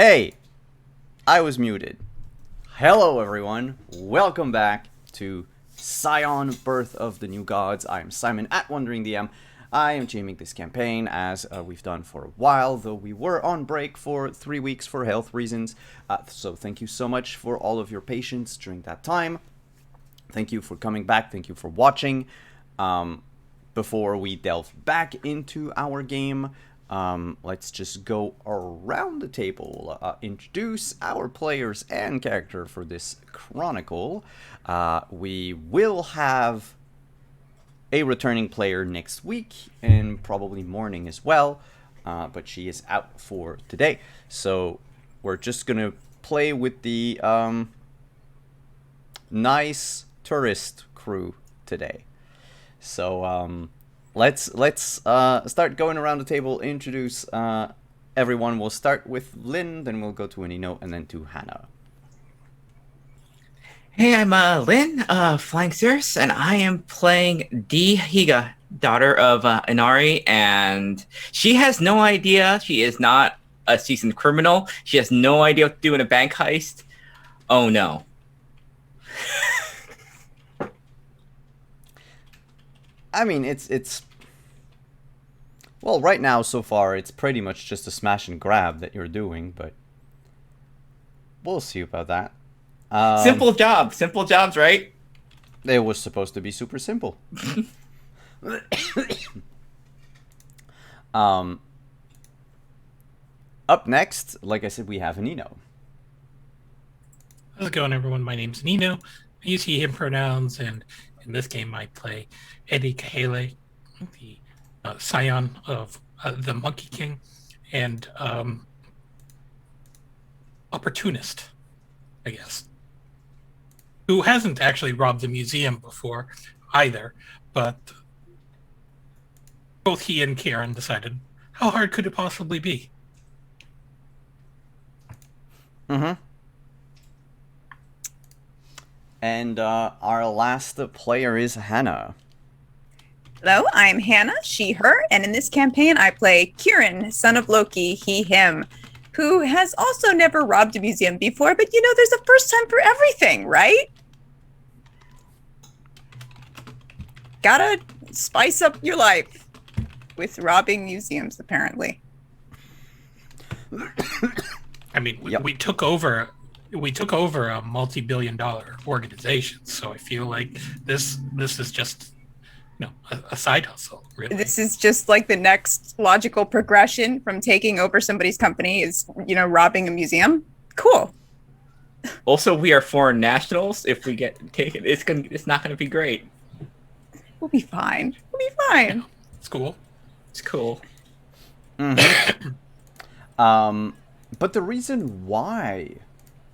Hey, I was muted. Hello, everyone. Welcome back to Scion, Birth of the New Gods. I am Simon at Wandering DM. I am GMing this campaign as we've done for a while, though we were on break for 3 weeks for health reasons. So thank you so much for all of your patience during that time. Thank you for coming back. Thank you for watching. Before we delve back into our game, let's just go around the table, introduce our players and character for this chronicle. We will have a returning player next week and probably morning as well, but she is out for today. So we're just gonna play with the nice tourist crew today. So let's start going around the table, introduce everyone. We'll start with Lynn, then we'll go to Anino, and then to Hannah. Hey, I'm Lynn, Flying Cirrus, and I am playing Dee Higa, daughter of Inari, and she has no idea. She is not a seasoned criminal. She has no idea what to do in a bank heist. Oh no. I mean, it's well, right now so far it's pretty much just a smash and grab that you're doing, but we'll see about that. Simple jobs, right? It was supposed to be super simple. Up next, like I said, we have Anino. How's it going, everyone? My name's Nino. I use he, him pronouns, and in this game I play Eddie Kahele, the Scion of the Monkey King, and opportunist, I guess, who hasn't actually robbed a museum before either, but both he and Karen decided, how hard could it possibly be? And our last player is Hannah. Hello, I'm Hannah, she, her, and in this campaign I play Kieran, son of Loki, he, him, who has also never robbed a museum before, but you know, there's a first time for everything, right? Gotta spice up your life with robbing museums, apparently. I mean, Yep. we took over a multi-billion-dollar organization, so I feel like this is just a side hustle, really. This is just like the next logical progression from taking over somebody's company is, robbing a museum. Cool. Also, we are foreign nationals. If we get taken, it's not gonna be great. We'll be fine. We'll be fine. It's cool. It's cool. But the reason why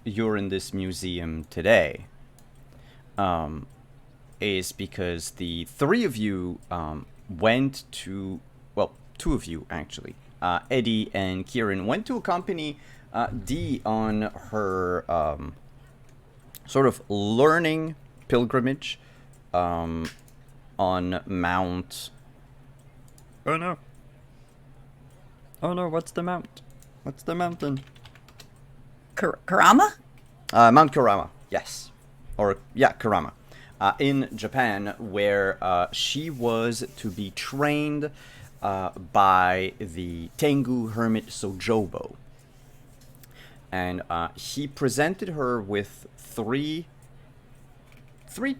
you're in this museum today is because the three of you went to, well, two of you actually, Eddie and Kieran, went to accompany Dee on her sort of learning pilgrimage on Mount... Oh no. Oh no, what's the mount? What's the mountain? Karama? Mount Kurama, yes. Or, yeah, Kurama. In Japan, where she was to be trained by the Tengu hermit Sojobo. And he presented her with three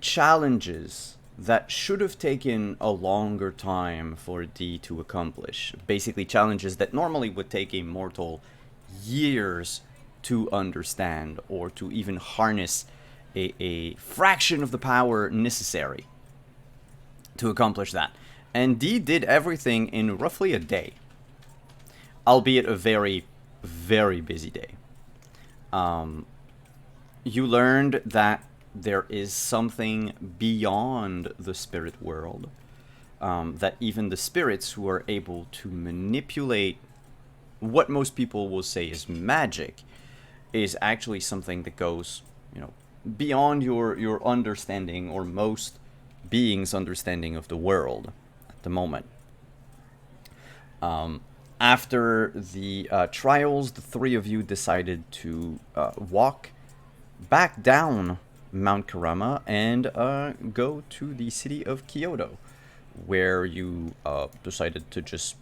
challenges that should have taken a longer time for Dee to accomplish. Basically, challenges that normally would take a mortal years to understand or to even harness a fraction of the power necessary to accomplish that. And Dee did everything in roughly a day, albeit a very, very busy day. You learned that there is something beyond the spirit world, that even the spirits who are able to manipulate what most people will say is magic is actually something that goes, beyond your understanding, or most beings' understanding of the world at the moment. after the trials, the three of you decided to walk back down Mount Karama and go to the city of Kyoto, where you decided to just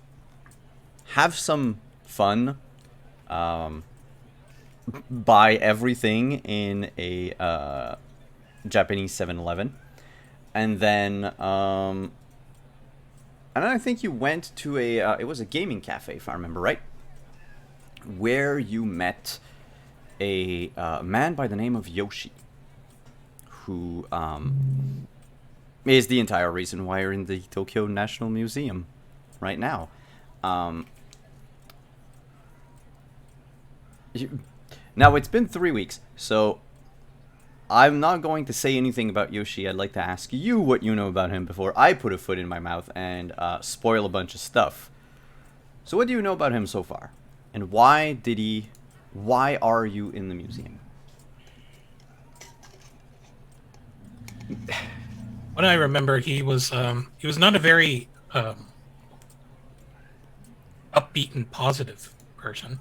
have some fun, buy everything in a Japanese 7-Eleven, and then I think you went to it was a gaming cafe, if I remember right, where you met a man by the name of Yoshi, who is the entire reason why you're in the Tokyo National Museum right now. Now, it's been 3 weeks, so I'm not going to say anything about Yoshi. I'd like to ask you what you know about him before I put a foot in my mouth and spoil a bunch of stuff. So what do you know about him so far? And why are you in the museum? What I remember, he was not a very upbeat and positive person.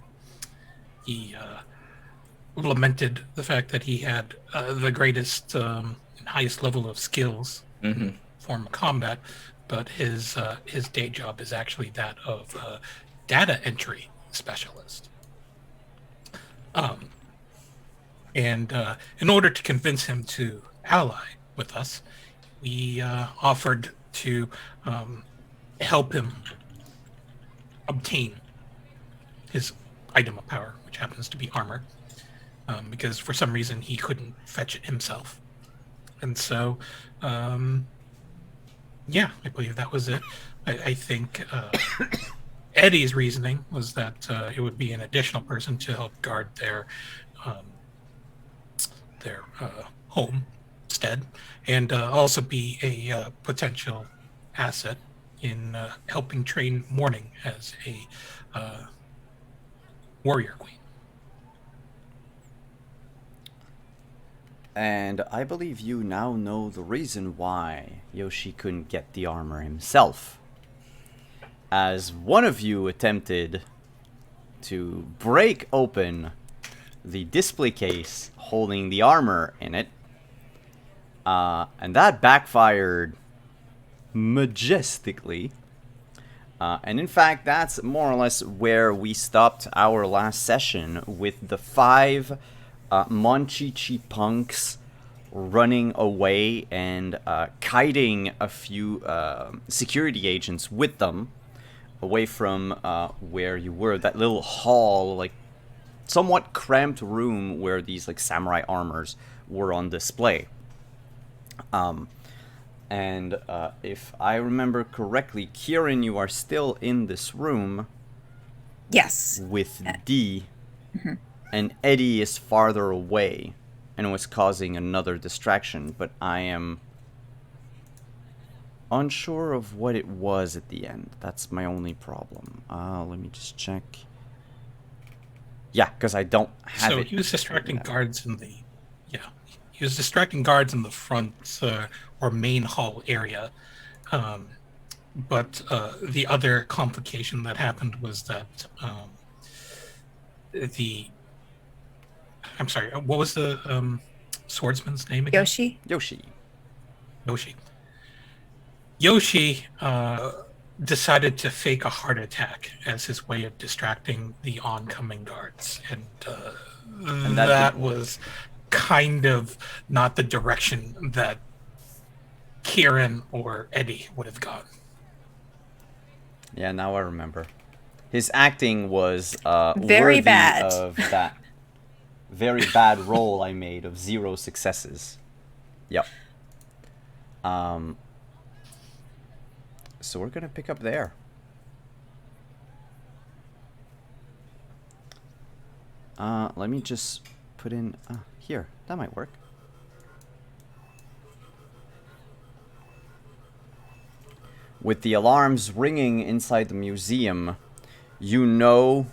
He lamented the fact that he had the greatest and highest level of skills in form of combat, but his day job is actually that of data entry specialist. And in order to convince him to ally with us, we offered to help him obtain his item of power, which happens to be armor, because for some reason he couldn't fetch it himself. And so, yeah, I believe that was it. I think Eddie's reasoning was that it would be an additional person to help guard their homestead, and also be a potential asset in helping train Morning as a warrior queen. And I believe you now know the reason why Yoshi couldn't get the armor himself. As one of you attempted to break open the display case holding the armor in it, and that backfired majestically. And in fact, that's more or less where we stopped our last session, with the 5 Monchichi punks running away and kiting a few security agents with them away from where you were, that little hall, like somewhat cramped room where these like samurai armors were on display. And if I remember correctly, Kieran, you are still in this room. Yes. With D, and Eddie is farther away and was causing another distraction, but I am unsure of what it was at the end. That's my only problem. Let me just check. Yeah, because I don't have it. So he was distracting guards in the, he was distracting guards in the front or main hall area. But the other complication that happened was that I'm sorry, what was the swordsman's name again? Yoshi. Yoshi decided to fake a heart attack as his way of distracting the oncoming guards, and that was kind of not the direction that Kieran or Eddie would have gone. Yeah, now I remember. His acting was very worthy bad of that very bad role I made of 0 successes. Yep. So we're gonna pick up there. Let me just put in here. That might work. With the alarms ringing inside the museum, you know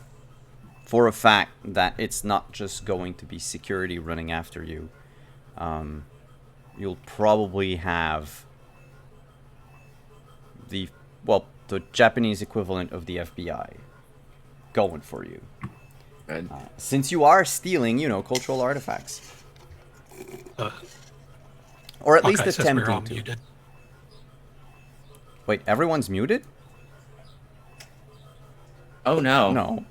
for a fact that it's not just going to be security running after you. You'll probably have the Japanese equivalent of the FBI going for you. Good. Since you are stealing, cultural artifacts. Uh, Or at least Hawkeye says we're all attempting to. muted. Wait, everyone's muted? Oh no. No.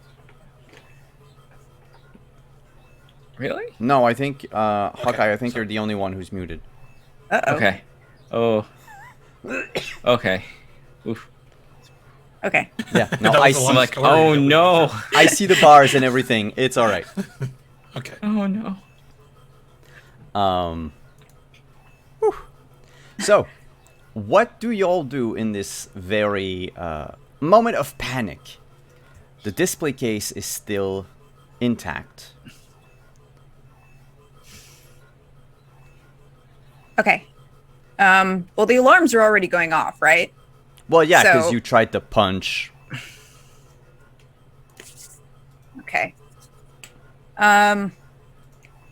Really? No, I think, Hawkeye, I think you're the only one who's muted. Uh-oh. Okay. Oh. Okay. Oof. Okay. Yeah, no, That I was a see. I'm long like, story oh that we no. I see the bars and everything. It's all right. Okay. Oh no. Whew. So, what do y'all do in this very moment of panic? The display case is still intact. Okay. Well, the alarms are already going off, right? Well, yeah, because So- you tried to punch. Okay.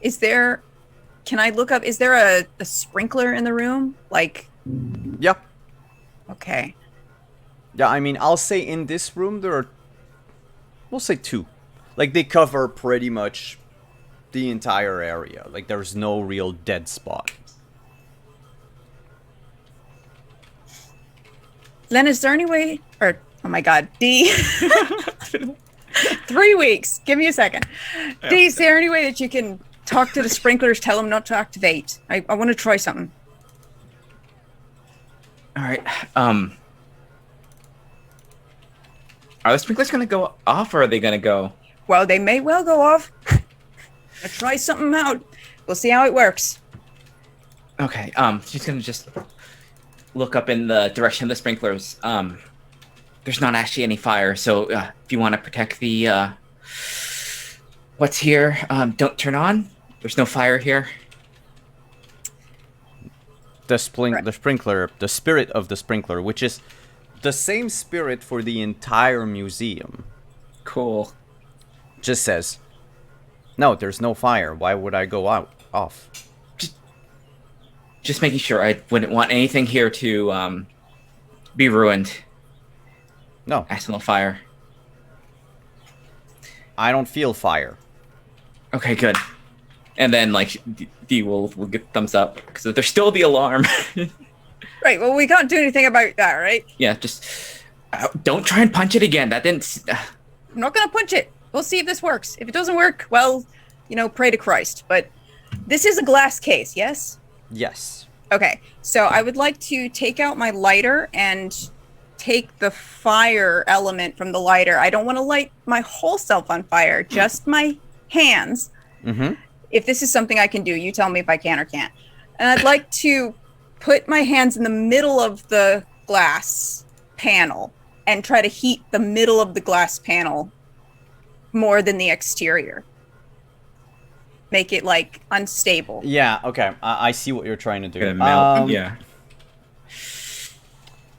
Is there... Can I look up... Is there a sprinkler in the room? Like... Yeah. Okay. Yeah, I mean, I'll say in this room there are... We'll say 2. Like, they cover pretty much the entire area. Like, there's no real dead spot. Len, is there any way... Or... Oh my god. D... 3 weeks. Give me a second. D, is there any way that you can talk to the sprinklers, tell them not to activate? I want to try something. All right. Are the sprinklers gonna go off, or are they gonna go? Well, they may well go off. I'll try something out. We'll see how it works. Okay. She's gonna just look up in the direction of the sprinklers. There's not actually any fire, so if you want to protect the what's here, don't turn on. There's no fire here. The sprinkler, the spirit of the sprinkler, which is the same spirit for the entire museum, Cool. just says, "No, there's no fire. Why would I go off?" Just making sure. I wouldn't want anything here to be ruined. No, Accidental fire. I don't feel fire. Okay, good. And then like D will get thumbs up because there's still the alarm. Right, well, we can't do anything about that, right? Yeah, just don't try and punch it again. That didn't. I'm not going to punch it. We'll see if this works. If it doesn't work, well, pray to Christ. But this is a glass case, yes? Yes. Okay, so I would like to take out my lighter and take the fire element from the lighter. I don't want to light my whole self on fire, just my hands. Mm-hmm. If this is something I can do, you tell me if I can or can't. And I'd like to put my hands in the middle of the glass panel and try to heat the middle of the glass panel more than the exterior. Make it like unstable. Yeah. Okay. I see what you're trying to do. Gonna melt. Yeah. Yeah.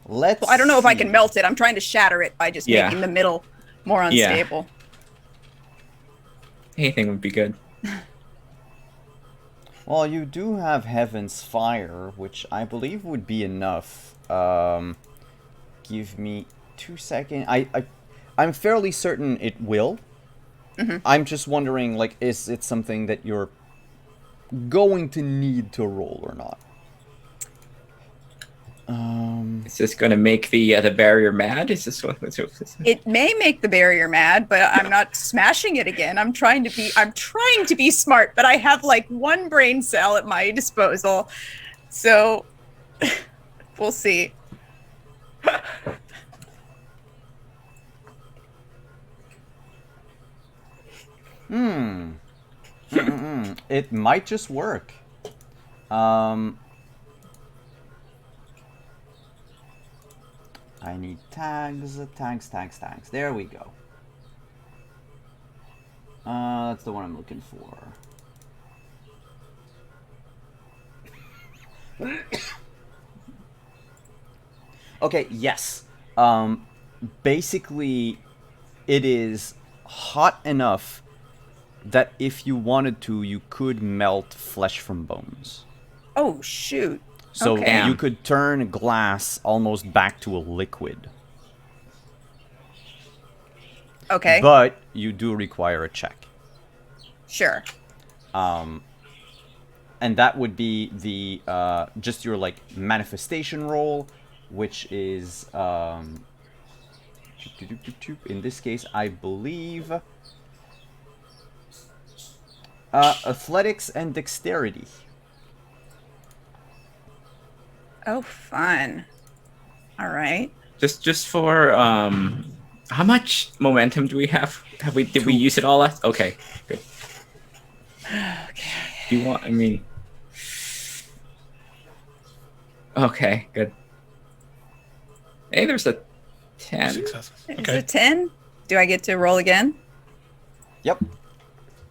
Let's. Well, I don't know if I see. can melt it. I'm trying to shatter it by just Yeah. making the middle more Yeah. unstable. Anything would be good. Well, you do have Heaven's Fire, which I believe would be enough. Give me 2 seconds. I'm fairly certain it will. Mm-hmm. I'm just wondering, like, is it something that you're going to need to roll or not? Is this going to make the barrier mad? Is this what? It may make the barrier mad, but I'm not smashing it again. I'm trying to be smart, but I have like one brain cell at my disposal. So we'll see. It might just work. I need tags. There we go. That's the one I'm looking for. Okay, yes. Basically, it is hot enough that if you wanted to, you could melt flesh from bones. Oh shoot. So Okay. you could turn glass almost back to a liquid. Okay. But you do require a check. Sure. And that would be the just your like manifestation roll, which is in this case I believe athletics and dexterity. Oh, fun. All right. Just for how much momentum do we have? Did we Two. use it all last? Okay, good. Okay. Do you want? I mean, okay, good. Hey, there's a 10. Successes. Is Okay. it 10? Do I get to roll again? Yep.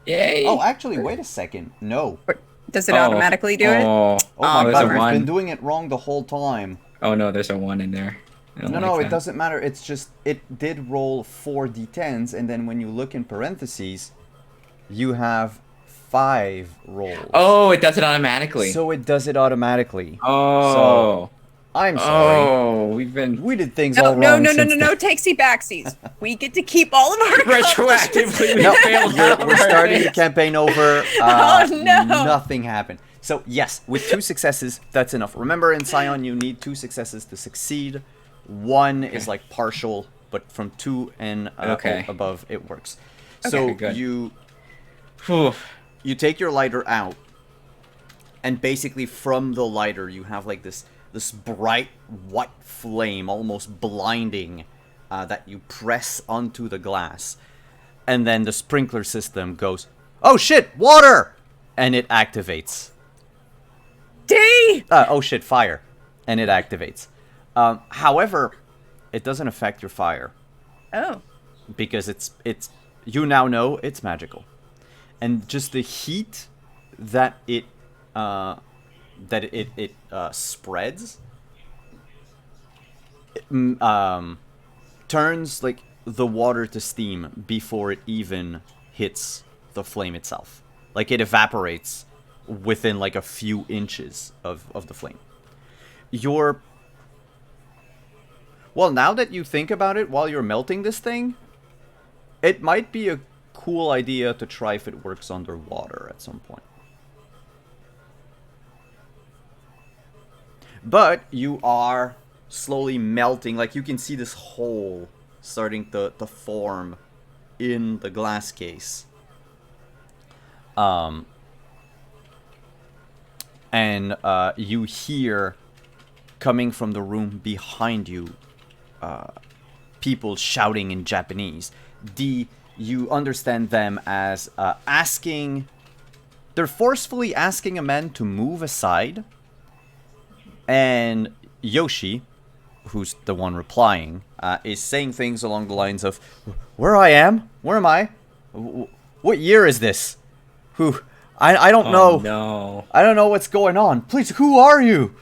Yay! Oh, actually, wait a second. No. Or does it automatically do it? Oh, Oh my there's god, a we've one. been doing it wrong the whole time. Oh no, there's a 1 in there. I don't No, like no, it that. doesn't matter. It's just, it did roll 4 d10s, and then when you look in parentheses, you have 5 rolls. Oh, it does it automatically. So it does it automatically. oh. So, I'm sorry. Oh, we've been We did things No, all no, wrong no, no, since no, no, takesy backsies. We get to keep all of our accomplishments. retroactively. We No, failed we're starting the campaign over. Oh, no. Nothing happened. So yes, with 2 successes, that's enough. Remember, in Scion, you need 2 successes to succeed. 1 is like partial, but from 2 and Okay. above, it works. Okay, So good. you Whew. take your lighter out, and basically from the lighter, you have like this bright white flame, almost blinding, that you press onto the glass, and then the sprinkler system goes, "Oh shit, water!" and it activates. D! Oh shit, fire, and it activates. However, it doesn't affect your fire Oh. because it's you now know it's magical, and just the heat that it spreads turns like the water to steam before it even hits the flame itself. Like it evaporates within like a few inches of the flame. Well, now that you think about it, while you're melting this thing, it might be a cool idea to try if it works underwater at some point. But you are slowly melting, like you can see this hole starting to form in the glass case. And you hear, coming from the room behind you, people shouting in Japanese. You understand them as asking... They're forcefully asking a man to move aside. And Yoshi, who's the one replying, is saying things along the lines of, "Where I am? Where am I? What year is this? I don't know. No. I don't know what's going on. Please, who are you?"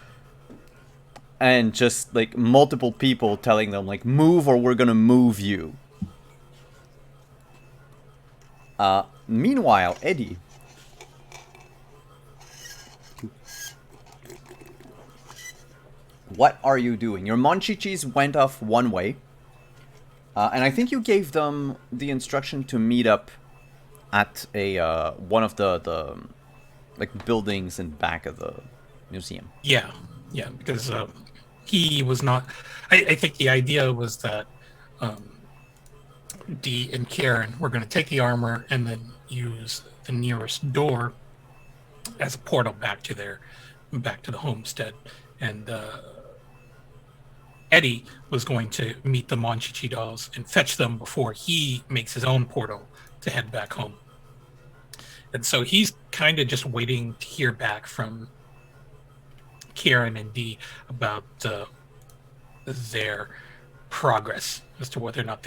And just like multiple people telling them like, "Move or we're gonna move you." Meanwhile, Eddie. What are you doing? Your Monchichis went off one way. And I think you gave them the instruction to meet up at a one of the like buildings in back of the museum. Yeah, because he was not. I think the idea was that Dee and Karen were going to take the armor and then use the nearest door as a portal back to the homestead, and Eddie was going to meet the Monchichi dolls and fetch them before he makes his own portal to head back home. And so he's kind of just waiting to hear back from Karen and Dee about their progress as to whether or not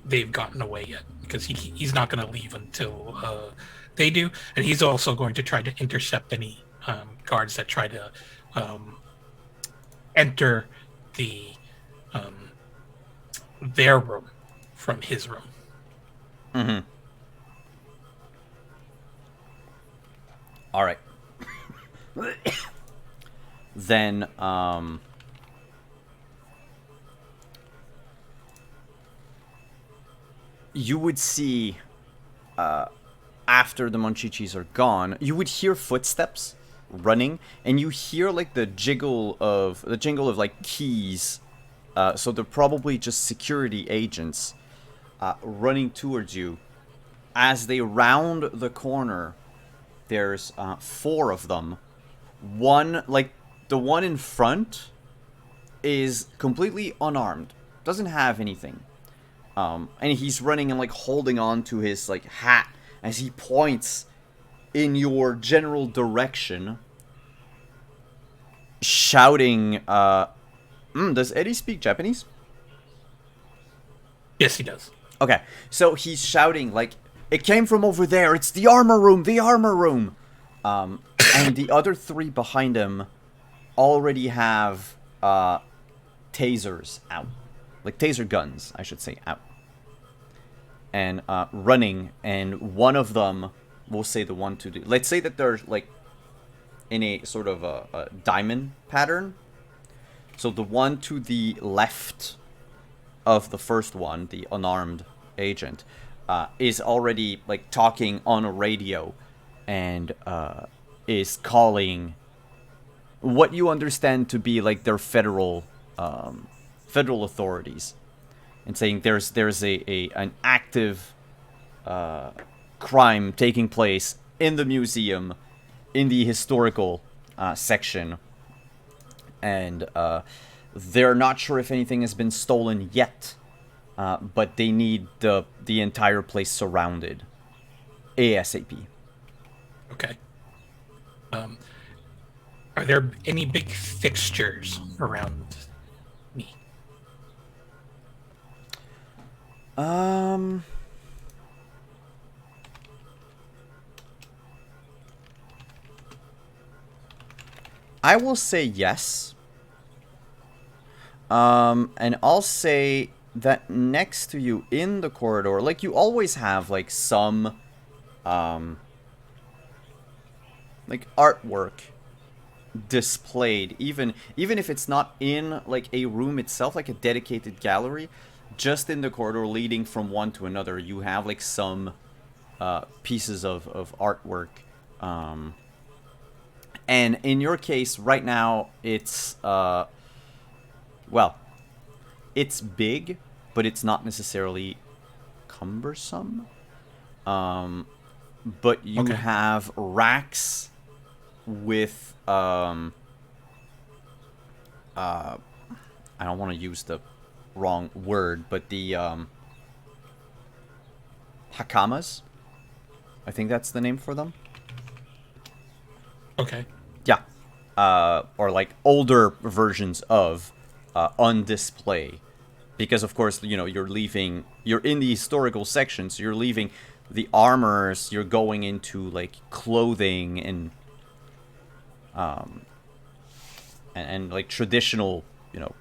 they've gotten away yet, because he's not going to leave until they do, and he's also going to try to intercept any guards that try to enter their room from his room. Mm-hmm. All right. Then, you would see, after the Monchichis are gone, you would hear footsteps running, and you hear like the jingle of like keys. So they're probably just security agents running towards you. As they round the corner, there's 4 of them. One, like the one in front, is completely unarmed, doesn't have anything, and he's running and like holding on to his like hat as he points in your general direction, shouting. Does Eddie speak Japanese? Yes, he does. Okay, so he's shouting like, "It came from over there. It's the armor room. The armor room." And the other 3 behind him already have tasers out, like taser guns, I should say, out, and running. And one of them, we'll say the one to the, let's say that they're like in a sort of a diamond pattern. So the one to the left of the first one, the unarmed agent, is already like talking on a radio, and is calling what you understand to be like their federal authorities, and saying there's an active crime taking place in the museum, in the historical section, and they're not sure if anything has been stolen yet, but they need the entire place surrounded ASAP. Okay. Are there any big fixtures around me? I will say yes. And I'll say that next to you in the corridor, like you always have like some like artwork displayed, even if it's not in like a room itself, like a dedicated gallery, just in the corridor leading from one to another, you have like some pieces of artwork. And in your case right now, it's well, it's big, but it's not necessarily cumbersome. But you Okay. have racks with I don't want to use the wrong word, but the hakamas, I think that's the name for them. Okay. Yeah. Or like older versions of on display. Because of course, you know, you're in the historical section, so you're leaving the armors, you're going into like clothing and like traditional, you know,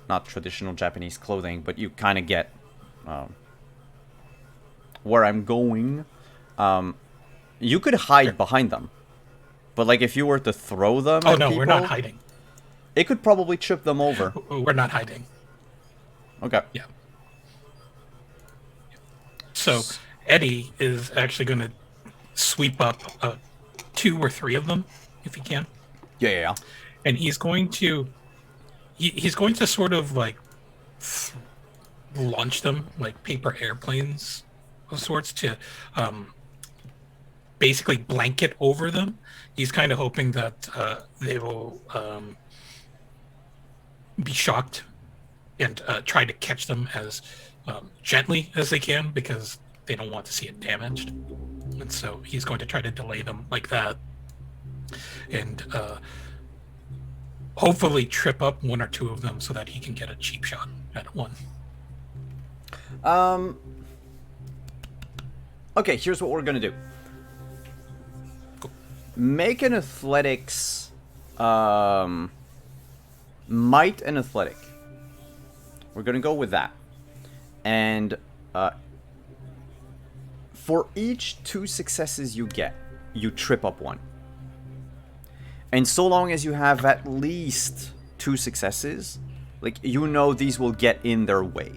not traditional Japanese clothing, but you kind of get where I'm going. You could hide behind them, but like if you were to throw them Oh at no, people, we're not hiding. it could probably chip them over. We're not hiding. Okay. Yeah. So Eddie is actually going to sweep up 2 or 3 of them, if he can, Yeah. and he's going to sort of like launch them like paper airplanes of sorts to basically blanket over them. He's kind of hoping that they will be shocked and try to catch them as gently as they can, because they don't want to see it damaged. And so he's going to try to delay them like that, and hopefully trip up 1 or 2 of them so that he can get a cheap shot at one. Okay, here's what we're gonna do. Make an athletics, might and athletic. We're gonna go with that. And for each 2 successes you get, you trip up 1. And so long as you have at least 2 successes, like, you know these will get in their way.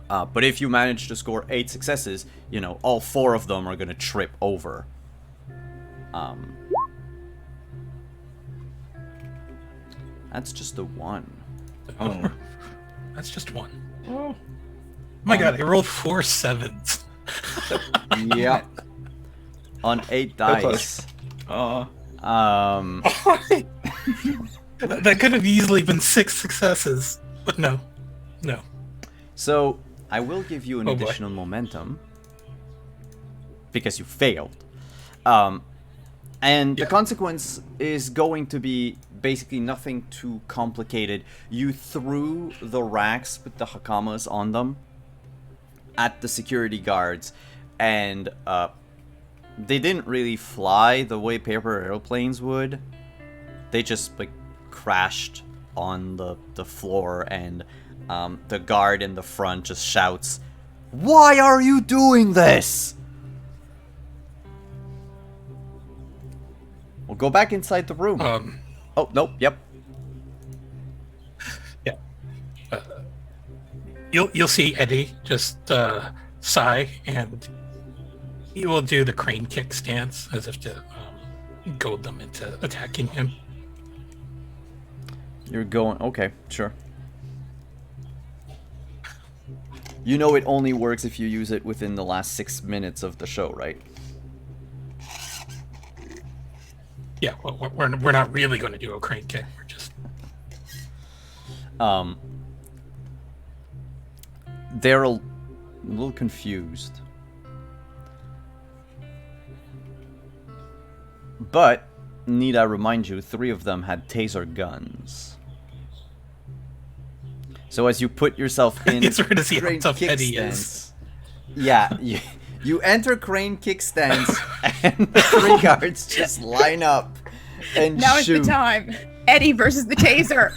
But if you manage to score 8 successes, you know, all 4 of them are gonna trip over. That's just the one. Oh. That's just one. Oh my god, I rolled 4 7s. Yep. On 8 dice. Oh. That could have easily been 6 successes, but no. No. So, I will give you an Oh boy. additional momentum. Because you failed. And the Yeah. consequence is going to be basically nothing too complicated. You threw the racks with the hakamas on them at the security guards, and they didn't really fly the way paper airplanes would. They just like crashed on the floor, and the guard in the front just shouts, "Why are you doing this?" We'll go back inside the room. Oh, nope, yep. Yeah. You'll see Eddie just sigh, and he will do the crane kick stance as if to goad them into attacking him. You're going... Okay, sure. You know it only works if you use it within the last 6 minutes of the show, right? Yeah, well, we're not really going to do a crane kick. We're just They're a little confused. But, need I remind you, 3 of them had taser guns. So as you put yourself in It's hard to see how crane tough kick Eddie is. stance, yeah, you enter crane kick stance, and the 3 guards just line up and Now is shoot. the time. Eddie versus the taser.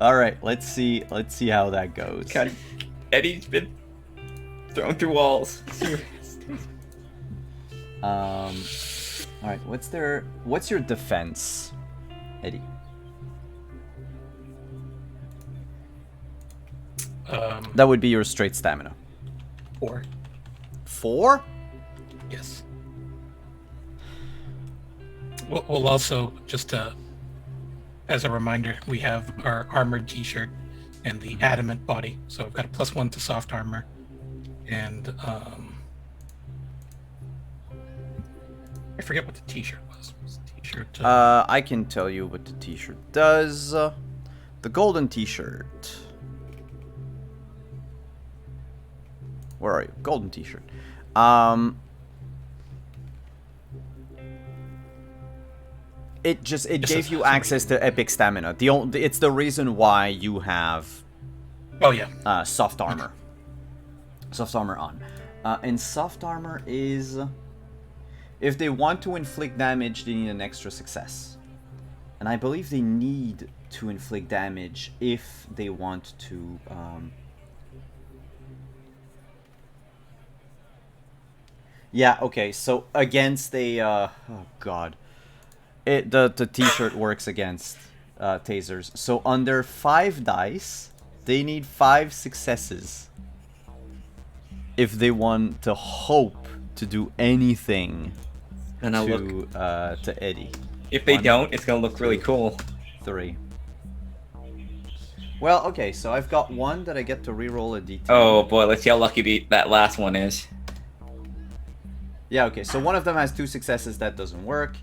All right, let's see how that goes. God, Eddie's been thrown through walls. All right, what's your defense, Eddie? That would be your straight stamina. 4. 4? Yes. We'll also just as a reminder, we have our armored T-shirt and the adamant body, so I've got a +1 to soft armor, and I forget what the T-shirt was. Was the T-shirt? I can tell you what the T-shirt does. The golden T-shirt. Where are you? Golden T-shirt. It gave you access to epic stamina. It's the reason why you have Oh yeah. soft armor. Soft armor on. And soft armor is... If they want to inflict damage, they need an extra success. And I believe they need to inflict damage if they want to... Yeah, okay, so against a... oh, God. The T-shirt works against tasers. So under 5 dice, they need 5 successes if they want to hope to do anything And I'll look. to Eddie. If they 1, don't, it's gonna look really cool. 3. Well, okay, so I've got 1 that I get to reroll a d10. Oh boy, let's see how lucky that last one is. Yeah, okay, so one of them has 2 successes, that doesn't work.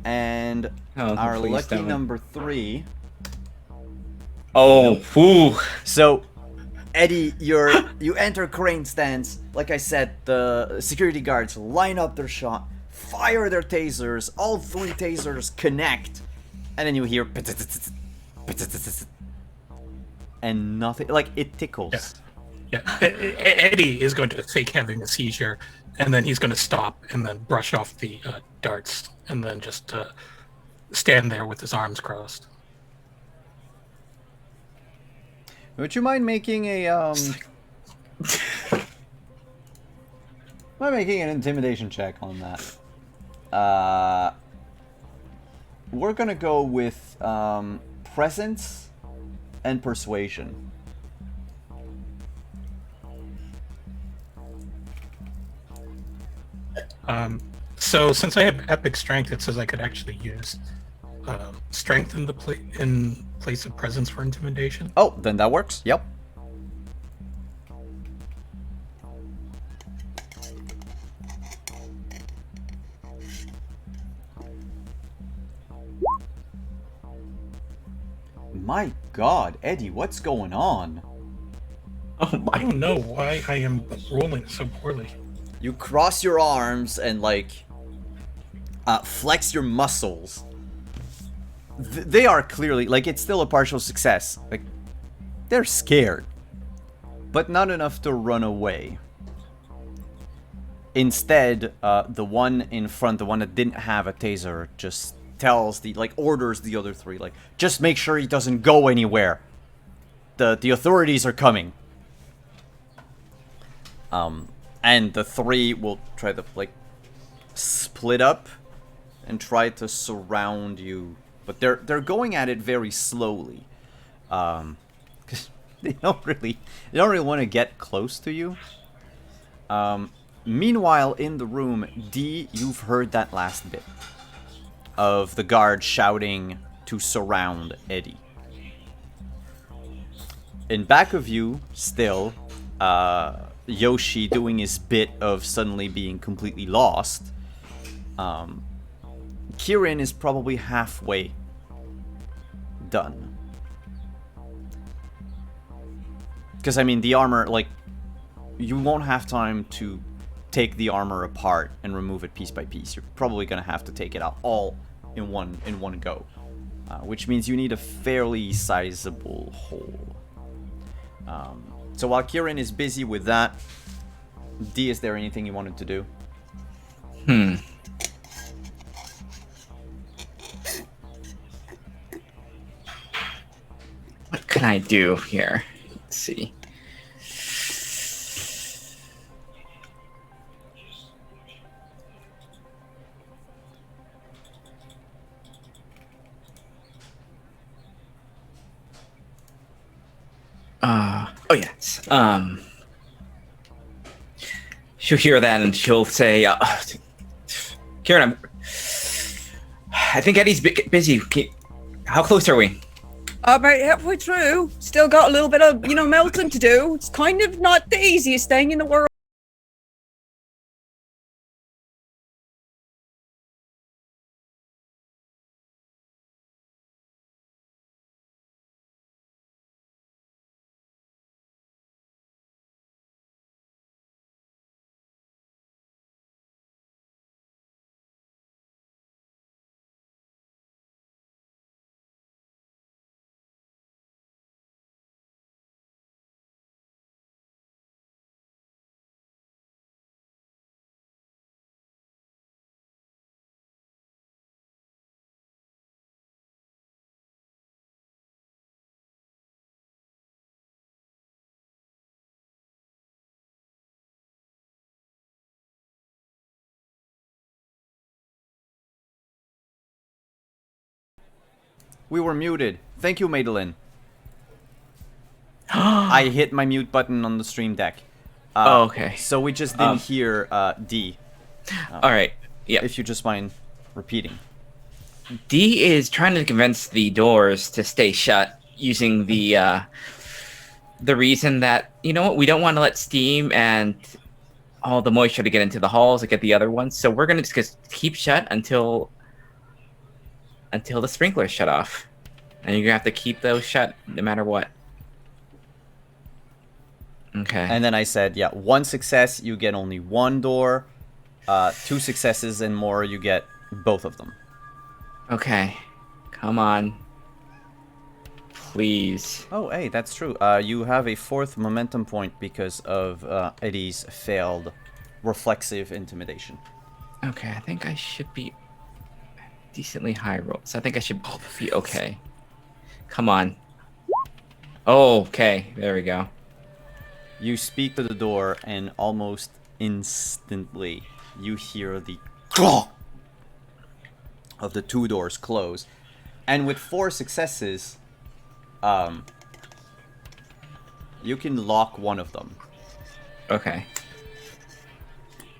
And Oh, our please lucky don't. number 3. Oh, whew. So, Eddie, you enter crane stance. Like I said, the security guards line up their shot, fire their tasers. All 3 tasers connect, and then you hear and nothing. Like it tickles. Yeah. Eddie is going to fake having a seizure, and then he's going to stop and then brush off the darts, and then just stand there with his arms crossed. Would you mind making a mind making an intimidation check on that? We're gonna go with presence and persuasion. So since I have epic strength, it says I could actually use strength in place of presence for intimidation. Oh, then that works. Yep. My God, Eddie, what's going on? Oh I my. don't know why I am rolling so poorly. You cross your arms and like flex your muscles. They are clearly like it's still a partial success. Like they're scared, but not enough to run away. Instead, the one in front, the one that didn't have a taser, just tells orders the other three, like, just make sure he doesn't go anywhere. The authorities are coming. And the three will try to, like, split up and try to surround you. But they're going at it very slowly. 'Cause they don't really want to get close to you. Meanwhile, in the room, D, you've heard that last bit of the guard shouting to surround Eddie. In back of you, still, Yoshi doing his bit of suddenly being completely lost. Kieran is probably halfway done. Because, I mean, the armor, like, you won't have time to take the armor apart and remove it piece by piece. You're probably going to have to take it out all in one go. Which means you need a fairly sizable hole. So while Kieran is busy with that, D, is there anything you wanted to do? What can I do here? Let's see. Oh yes. She'll hear that and she'll say, Kieran, I think Eddie's busy. How close are we? About halfway through. Still got a little bit of, melting to do. It's kind of not the easiest thing in the world. We were muted. Thank you, Madeline. I hit my mute button on the stream deck. Oh, okay. So we just didn't hear D. All right. Yeah. If you just mind repeating. D is trying to convince the doors to stay shut using the reason that, you know what, we don't want to let steam and all the moisture to get into the halls to get the other ones. So we're going to just keep shut until the sprinklers shut off. And you're going to have to keep those shut no matter what. Okay. And then I said, yeah, one success, you get only one door. Two successes and more, you get both of them. Okay. Come on. Please. Oh, hey, that's true. You have a fourth momentum point because of Eddie's failed reflexive intimidation. Okay, I think I should be decently high roll. So I think I should be okay. Come on. Oh, okay. There we go. You speak to the door, and almost instantly, you hear the claw of the two doors close. And with 4 successes, you can lock one of them. Okay.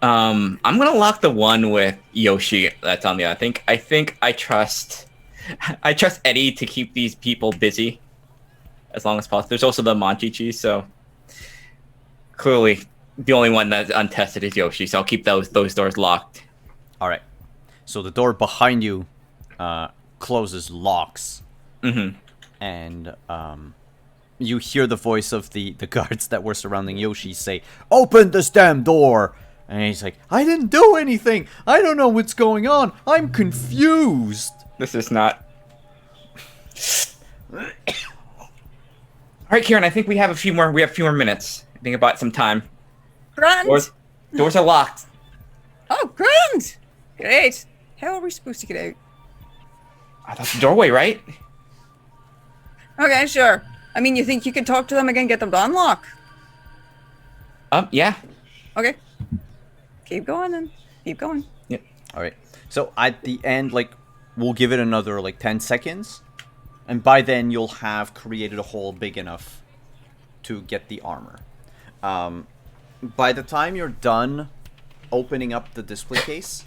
I'm gonna lock the one with Yoshi that's on the other. I think I trust I trust Eddie to keep these people busy as long as possible. There's also the Monchichi, so clearly the only one that's untested is Yoshi, so I'll keep those doors locked. All right. So the door behind you closes, locks, and you hear the voice of the guards that were surrounding Yoshi say, "Open this damn door!" And he's like, "I didn't do anything. I don't know what's going on. I'm confused." This is not. All right, Kieran. I think we have a few more minutes. I think about some time. Grand. Doors are locked. Oh, grand. Great. How are we supposed to get out? Oh, that's the doorway, right? Okay, sure. I mean, you think you can talk to them again, get them to unlock? Yeah. Okay. Keep going then. Keep going. Yep. All right. So at the end, like, we'll give it another, like, 10 seconds. And by then, you'll have created a hole big enough to get the armor. By the time you're done opening up the display case,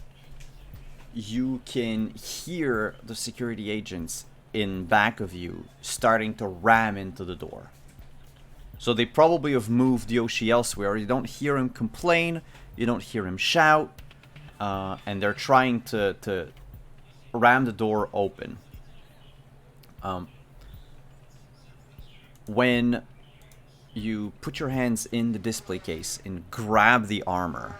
you can hear the security agents in back of you starting to ram into the door. So they probably have moved Yoshi elsewhere. You don't hear him complain. You don't hear him shout. And they're trying to ram the door open. When you put your hands in the display case and grab the armor,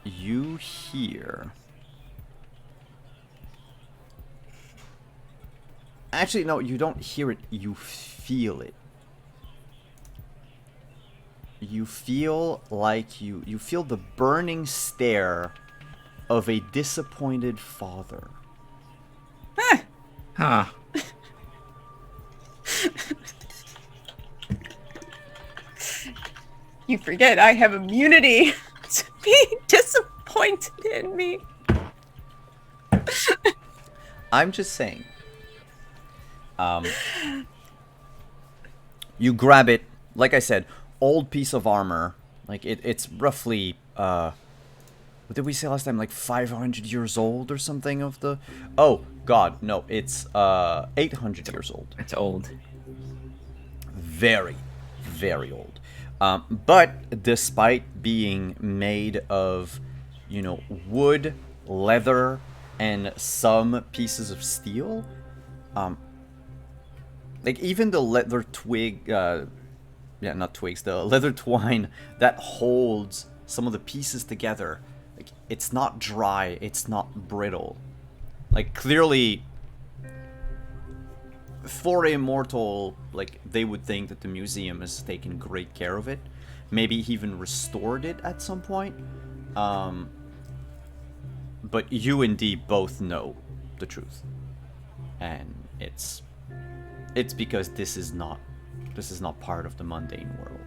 you hear... Actually, no, you don't hear it, you feel it. You feel like you feel the burning stare of a disappointed father. Huh. You forget I have immunity to being disappointed in me. I'm just saying. You grab it, like I said, old piece of armor. Like it's roughly what did we say last time? Like 500 years old or something of the... Oh, God, no. It's 800 years old. It's old. Very, very old. But despite being made of, you know, wood, leather, and some pieces of steel, like even the leather twig... yeah, not twigs. The leather twine that holds some of the pieces together... Like, it's not dry, it's not brittle. Like, clearly, for Immortal, like, they would think that the museum has taken great care of it. Maybe even restored it at some point. But you and Dee both know the truth. And it's because this is not part of the mundane world.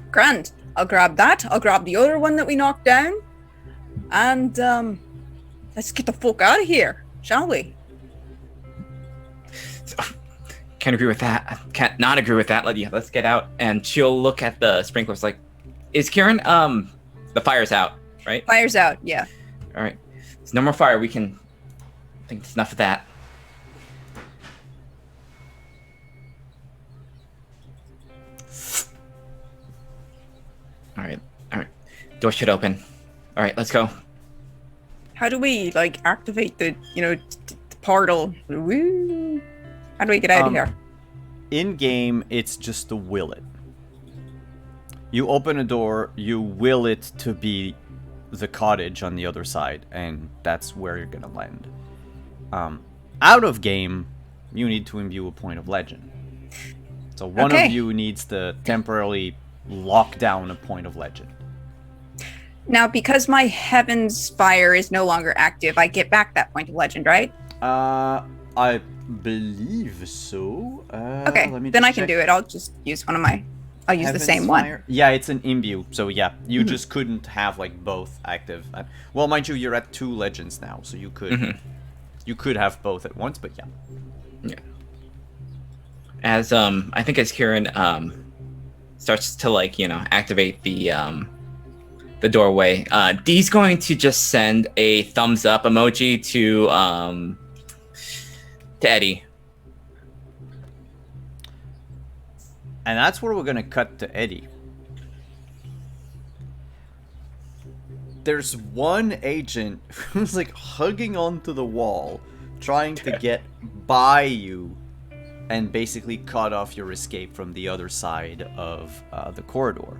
Grand. I'll grab that. I'll grab the other one that we knocked down. And, let's get the fuck out of here, shall we? Can't agree with that. Can't not agree with that. Let's get out. And she'll look at the sprinklers like, is Kieran, the fire's out, right? Fire's out, yeah. All right. There's no more fire. I think it's enough of that. All right. Door should open. All right, let's go. How do we, like, activate the, the portal? Woo. How do we get out of here? In-game, it's just to will it. You open a door, you will it to be the cottage on the other side, and that's where you're gonna land. Out of game, you need to imbue a point of legend. So one of you needs to temporarily lock down a point of legend. Now, because my Heaven's Fire is no longer active, I get back that point of legend, right? I believe so. Okay, then I can do it. I'll just use I'll use the same one. Yeah, it's an imbue, so yeah, you just couldn't have like both active. Well, mind you, you're at 2 legends now, so you could have both at once, but yeah. Yeah. as I think as Kieran starts to activate the doorway, Dee's going to just send a thumbs up emoji to Eddie. And that's where we're gonna cut to Eddie. There's one agent who's like hugging onto the wall, trying to get by you and basically cut off your escape from the other side of the corridor.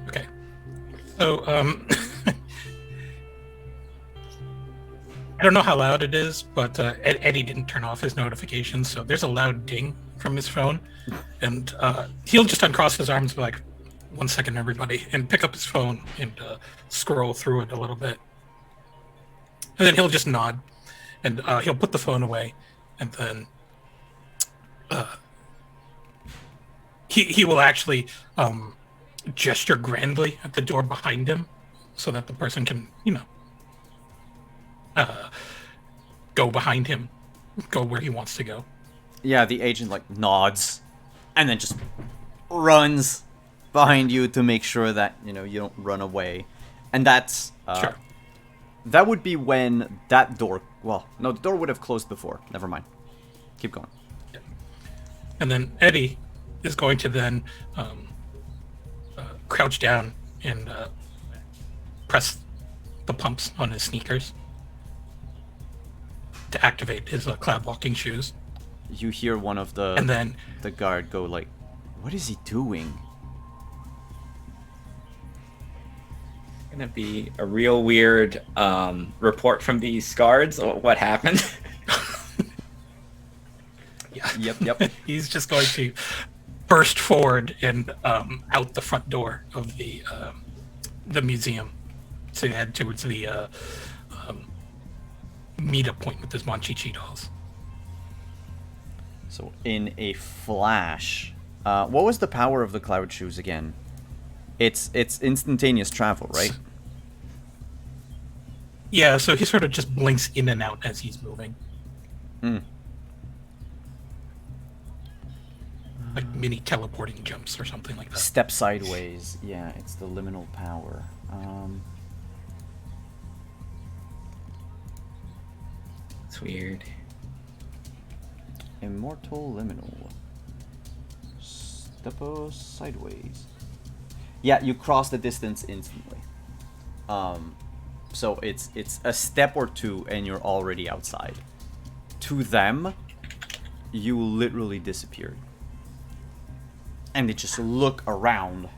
Okay. So, I don't know how loud it is, but Eddie didn't turn off his notifications, so there's a loud ding from his phone, and he'll just uncross his arms, and be like, "1 second, everybody," and pick up his phone and scroll through it a little bit, and then he'll just nod, and he'll put the phone away, and then he will actually gesture grandly at the door behind him, so that the person can, go behind him, go where he wants to go. Yeah, the agent like nods and then just runs behind you to make sure that, you don't run away. And that's Sure. that would be when that door, well, no, the door would have closed before. Never mind. Keep going. And then Eddie is going to then crouch down and press the pumps on his sneakers to activate his cloud walking shoes. You hear one of And then the guard go like, "What is he doing?" Gonna be a real weird report from these guards. What happened? yeah, Yep. he's just going to burst forward and out the front door of the museum to head towards the meetup point with his Monchichi dolls. So in a flash, what was the power of the cloud shoes again? It's instantaneous travel, right? Yeah, so he sort of just blinks in and out as he's moving. Like mini teleporting jumps or something like that. Step sideways. Yeah, it's the liminal power. It's weird. Immortal liminal. Step sideways. Yeah, you cross the distance instantly. So it's a step or two and you're already outside. To them, you literally disappeared. And they just look around.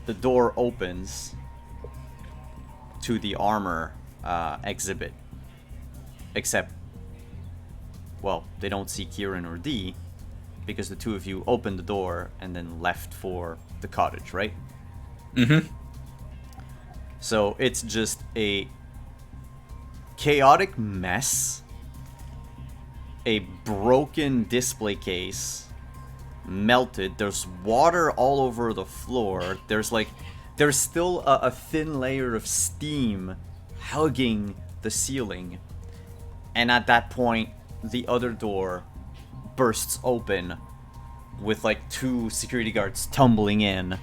The door opens to the armor exhibit. Except, well, they don't see Kieran or Dee because the two of you opened the door and then left for the cottage, right? Mm-hmm. So it's just a chaotic mess, a broken display case, melted. There's water all over the floor. There's still a thin layer of steam hugging the ceiling. And at that point, the other door bursts open with like two security guards tumbling in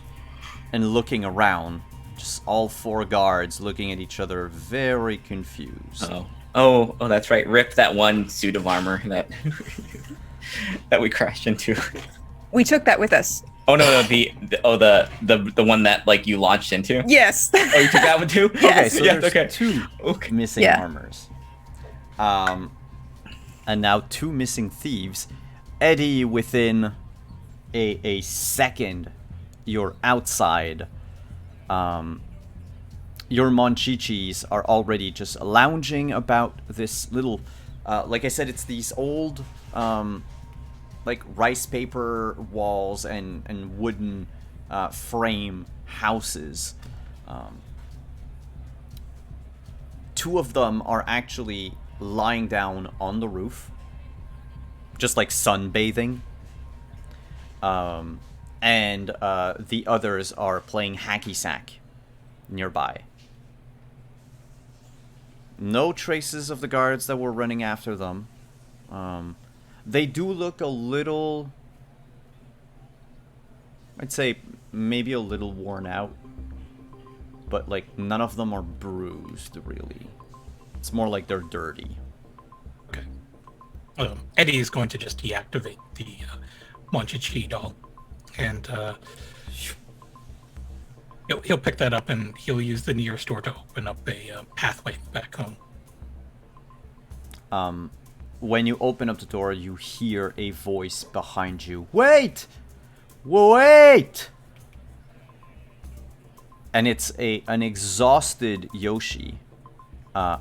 and looking around. Just all four guards looking at each other, very confused. Oh, that's right. Rip that one suit of armor that that we crashed into. We took that with us. Oh no, the one that like you launched into. Yes. Oh, you took that one too? Okay, Yes. so Yeah, there's okay. two missing Yeah. armors. And now two missing thieves. Eddie, within a second, you're outside. Your Monchichis are already just lounging about this little, like I said, it's these old, like rice paper walls and wooden frame houses. Two of them are actually lying down on the roof, just like sunbathing. And the others are playing hacky sack nearby. No traces of the guards that were running after them. They do look a little... I'd say maybe a little worn out. But, like, none of them are bruised, really. It's more like they're dirty. Okay. Eddie is going to just deactivate the Monchichi doll. And he'll pick that up and he'll use the nearest door to open up a pathway back home. When you open up the door, you hear a voice behind you. Wait! Wait! And it's an exhausted Yoshi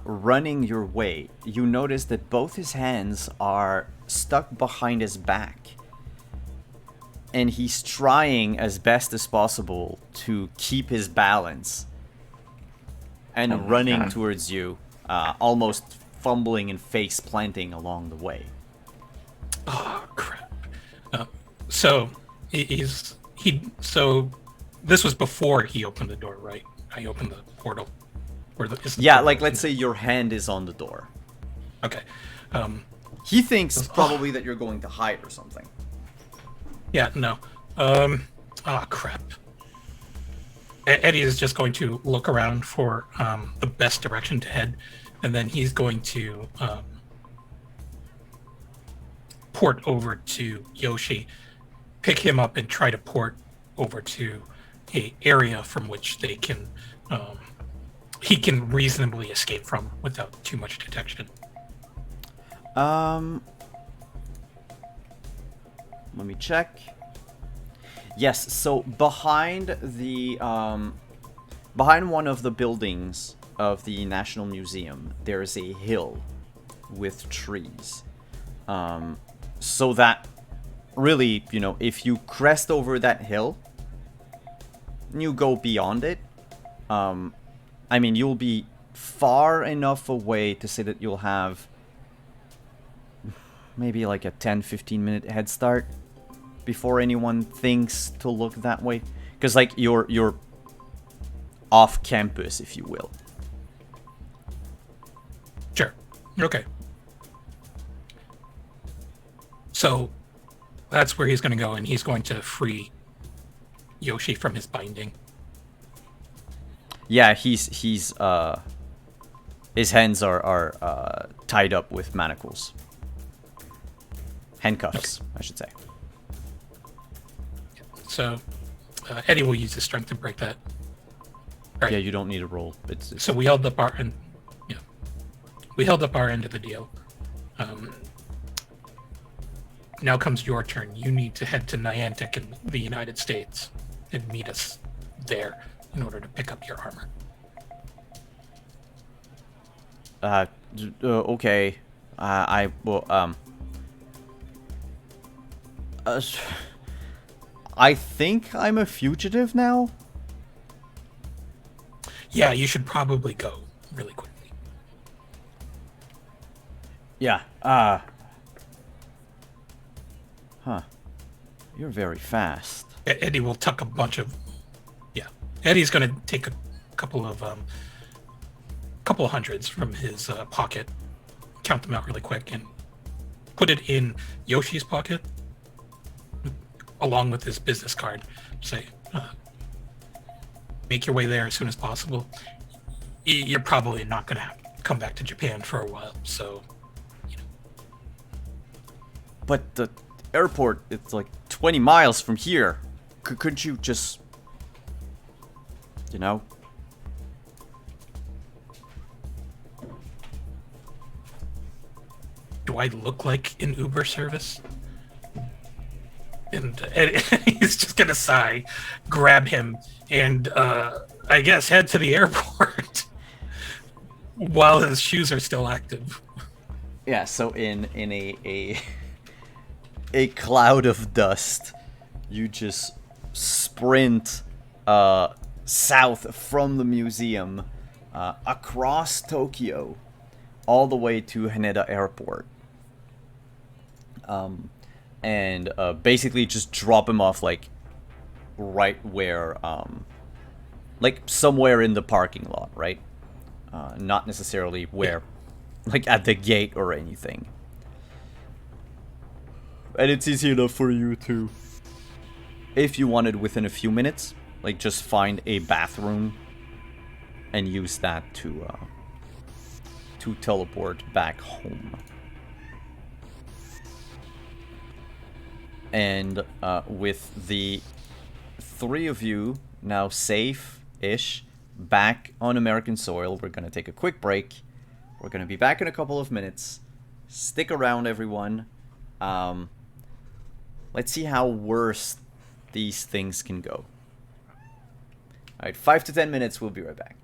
running your way. You notice that both his hands are stuck behind his back. And he's trying as best as possible to keep his balance. And running towards you, almost fumbling and face planting along the way. Oh, crap. So this was before he opened the door, right? I opened the portal. Yeah, like let's say your hand is on the door. Okay. He thinks probably that you're going to hide or something. Yeah, no. Oh, crap. Eddie is just going to look around for the best direction to head, and then he's going to port over to Yoshi, pick him up, and try to port over to a area from which they can he can reasonably escape from without too much detection. Let me check. Yes, so behind one of the buildings of the National Museum, there is a hill with trees. So that really, you know, if you crest over that hill, you go beyond it, I mean, you'll be far enough away to say that you'll have maybe like a 10-15 minute head start before anyone thinks to look that way. Because, like, you're off campus, if you will. Sure. Okay. So that's where he's going to go, and he's going to free Yoshi from his binding. Yeah, his hands are tied up with manacles. Handcuffs, I should say. So Eddie will use his strength to break that. Right. Yeah, you don't need a roll. It's... So we held up our end. Yeah, we held up our end of the deal. Now comes your turn. You need to head to Niantic in the United States and meet us there in order to pick up your armor. Okay. I will, I think I'm a fugitive now? Yeah, you should probably go really quickly. Yeah, Huh. You're very fast. Eddie will tuck a bunch of... Yeah. Eddie's going to take a couple of hundreds from his pocket, count them out really quick, and put it in Yoshi's pocket, along with his business card. Say, make your way there as soon as possible. You're probably not going to come back to Japan for a while, so, you know. But the airport, it's like 20 miles from here. Couldn't you just, you know? Do I look like an Uber service? And he's just gonna sigh, grab him, and I guess head to the airport while his shoes are still active. Yeah, so in a cloud of dust, you just sprint south from the museum, across Tokyo, all the way to Haneda Airport. And basically just drop him off, like, right where, like, somewhere in the parking lot, right? not necessarily where, like at the gate or anything. And it's easy enough for you to, if you wanted within a few minutes, like just find a bathroom and use that to teleport back home. And with the three of you now safe-ish back on American soil, we're going to take a quick break. We're going to be back in a couple of minutes. Stick around, everyone. Let's see how worse these things can go. Alright, 5 to 10 minutes. We'll be right back.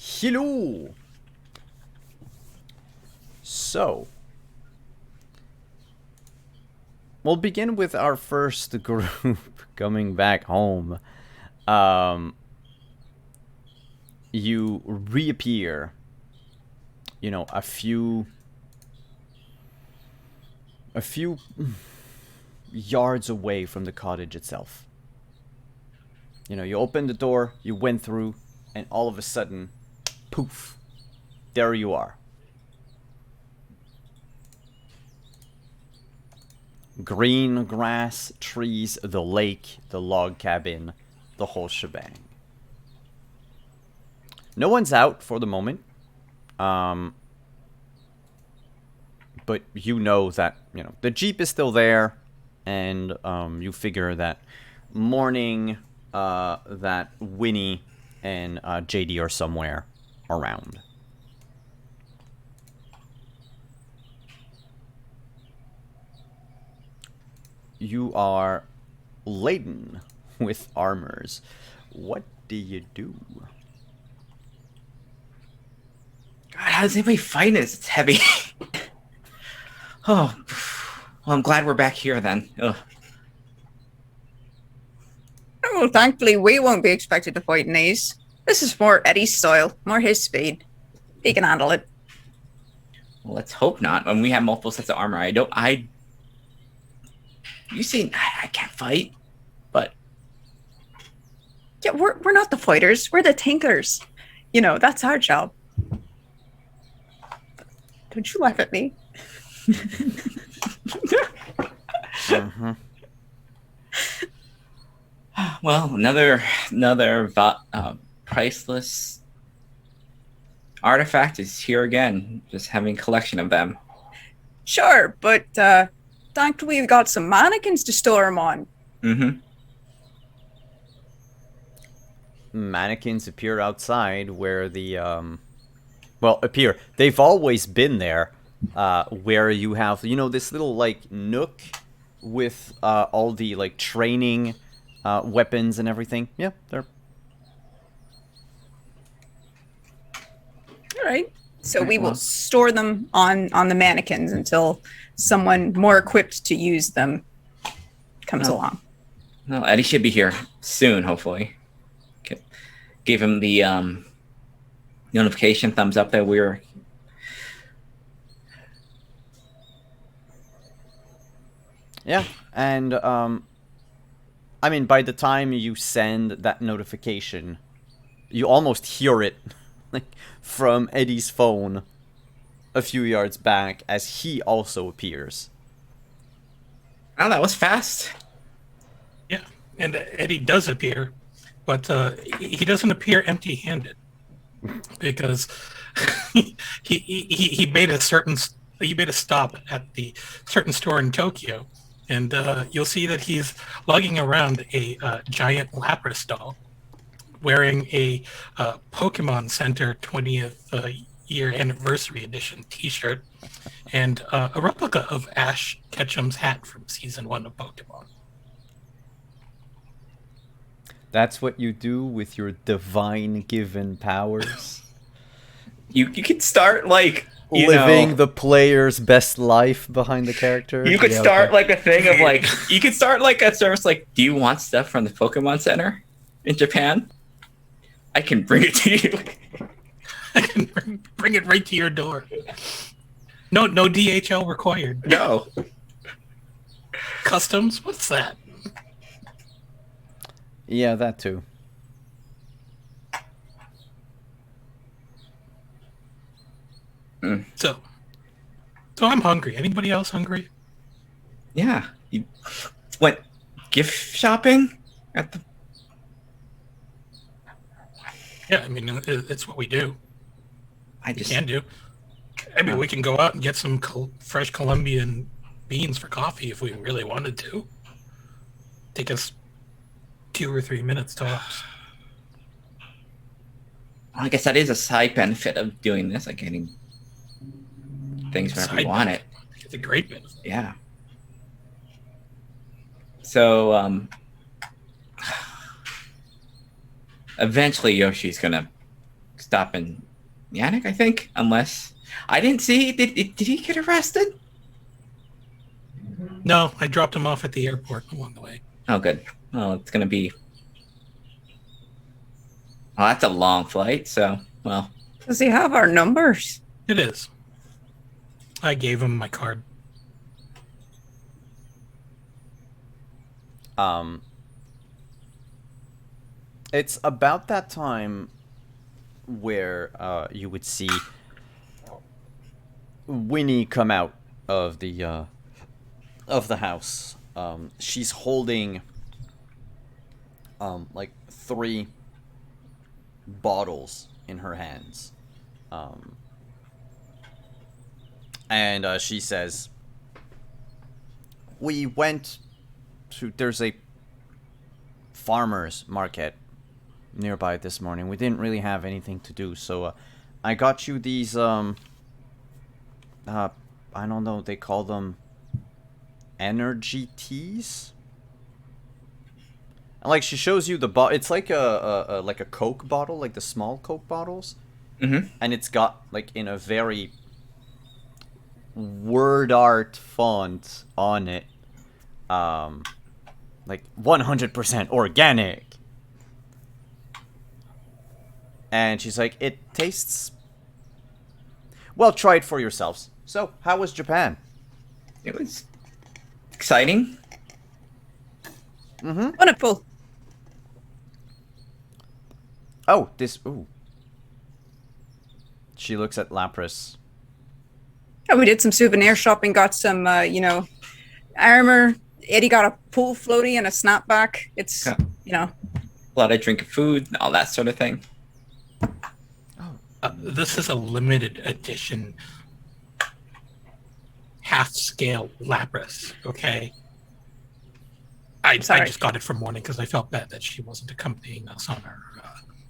Hello. So, we'll begin with our first group coming back home. You reappear, you know, a few yards away from the cottage itself. You know, you opened the door, you went through, and all of a sudden, poof, there you are. Green grass, trees, the lake, the log cabin, the whole shebang. No one's out for the moment. But you know that, you know, the Jeep is still there, and you figure that morning that Winnie and JD are somewhere around. You are laden with armors. What do you do? God, how does anybody fight this? It's heavy. Oh, well, I'm glad we're back here then. Ugh. Oh, thankfully, we won't be expected to fight in these. This is more Eddie's style, more his speed. He can handle it. Well, let's hope not. When we have multiple sets of armor, you say I can't fight, but Yeah, we're not the fighters. We're the tinkers. You know, that's our job. Don't you laugh at me. well, another priceless artifact is here again. Just having a collection of them. Sure, but thankfully we've got some mannequins to store them on. Mm-hmm. Mannequins appear outside where the appear. They've always been there, where you have, you know, this little like nook with all the like training weapons and everything. Yeah, they're All right. So we will store them on the mannequins until someone more equipped to use them comes along. Well, Eddie should be here soon, hopefully. Okay. Gave him the notification thumbs up that we're... Yeah, and I mean, by the time you send that notification, you almost hear it like from Eddie's phone a few yards back as he also appears. Oh, that was fast. Yeah, and Eddie does appear, but he doesn't appear empty-handed because he made a stop at the certain store in Tokyo, and you'll see that he's lugging around a giant Lapras doll, wearing a Pokemon Center 20th year anniversary edition T-shirt, and a replica of Ash Ketchum's hat from season 1 of Pokemon. That's what you do with your divine given powers. You could start like living the player's best life behind the character. You could start like a thing of like you could start like a service like, do you want stuff from the Pokemon Center in Japan? I can bring it to you. I can bring it right to your door. No DHL required. No. Customs? What's that? Yeah, that too. So I'm hungry. Anybody else hungry? Yeah. You went gift shopping at the... Yeah, I mean, it's what we do. I just... We can do. I mean, we can go out and get some fresh Colombian beans for coffee if we really wanted to. Take us 2 or 3 minutes tops. I guess that is a side benefit of doing this, like getting things whenever you want it. It's a great benefit. Yeah. So, eventually Yoshi's gonna stopping Yannick, I think. Unless I didn't see. Did he get arrested? No, I dropped him off at the airport along the way. Oh, good. Well, it's gonna be. Well, that's a long flight. So, well, Does he have our numbers? It is. I gave him my card. It's about that time where you would see Winnie come out of the house. She's holding like 3 bottles in her hands. And she says, "We went to, there's a farmer's market nearby this morning. We didn't really have anything to do, so I got you these I don't know, they call them energy teas." And like she shows you the it's like a Coke bottle, like the small Coke bottles. Mm-hmm. And it's got like in a very word art font on it, like 100% organic. And she's like, "It tastes well. Try it for yourselves." So, how was Japan? It was exciting. Mm-hmm. Wonderful. Oh, this. Ooh. She looks at Lapras. Yeah, we did some souvenir shopping, got some, armor. Eddie got a pool floaty and a snapback. It's, Yeah. you know. A lot of drinking food, all that sort of thing. This is a limited edition half-scale Lapras, okay? I Sorry. just got it for morning because I felt bad that she wasn't accompanying us on our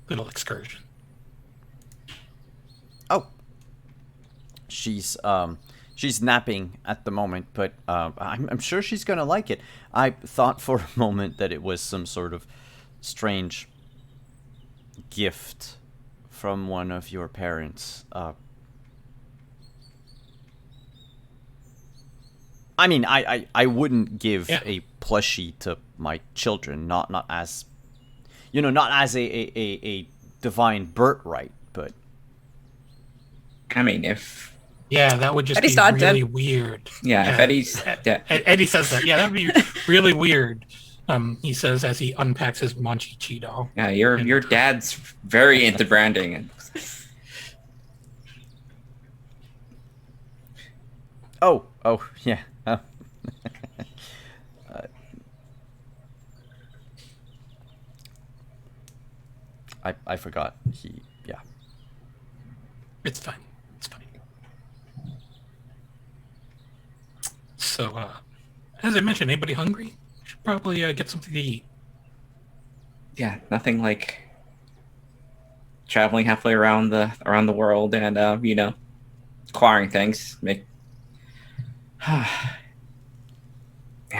little excursion. Oh. She's napping at the moment, but I'm sure she's gonna like it. I thought for a moment that it was some sort of strange gift from one of your parents. I mean, I wouldn't give a plushie to my children, not as, not as a divine birthright, but I mean, if Yeah, that would just Eddie's be not really dead. weird. if Eddie's dead, Eddie says that. Yeah, that would be really weird. He says as he unpacks his Monchi Cheeto. yeah, your dad's very into branding. And oh yeah. I forgot. Yeah. It's fine. It's fine. So, as I mentioned, anybody hungry? Should probably get something to eat. yeah, nothing like traveling halfway around the world and acquiring things. Yeah,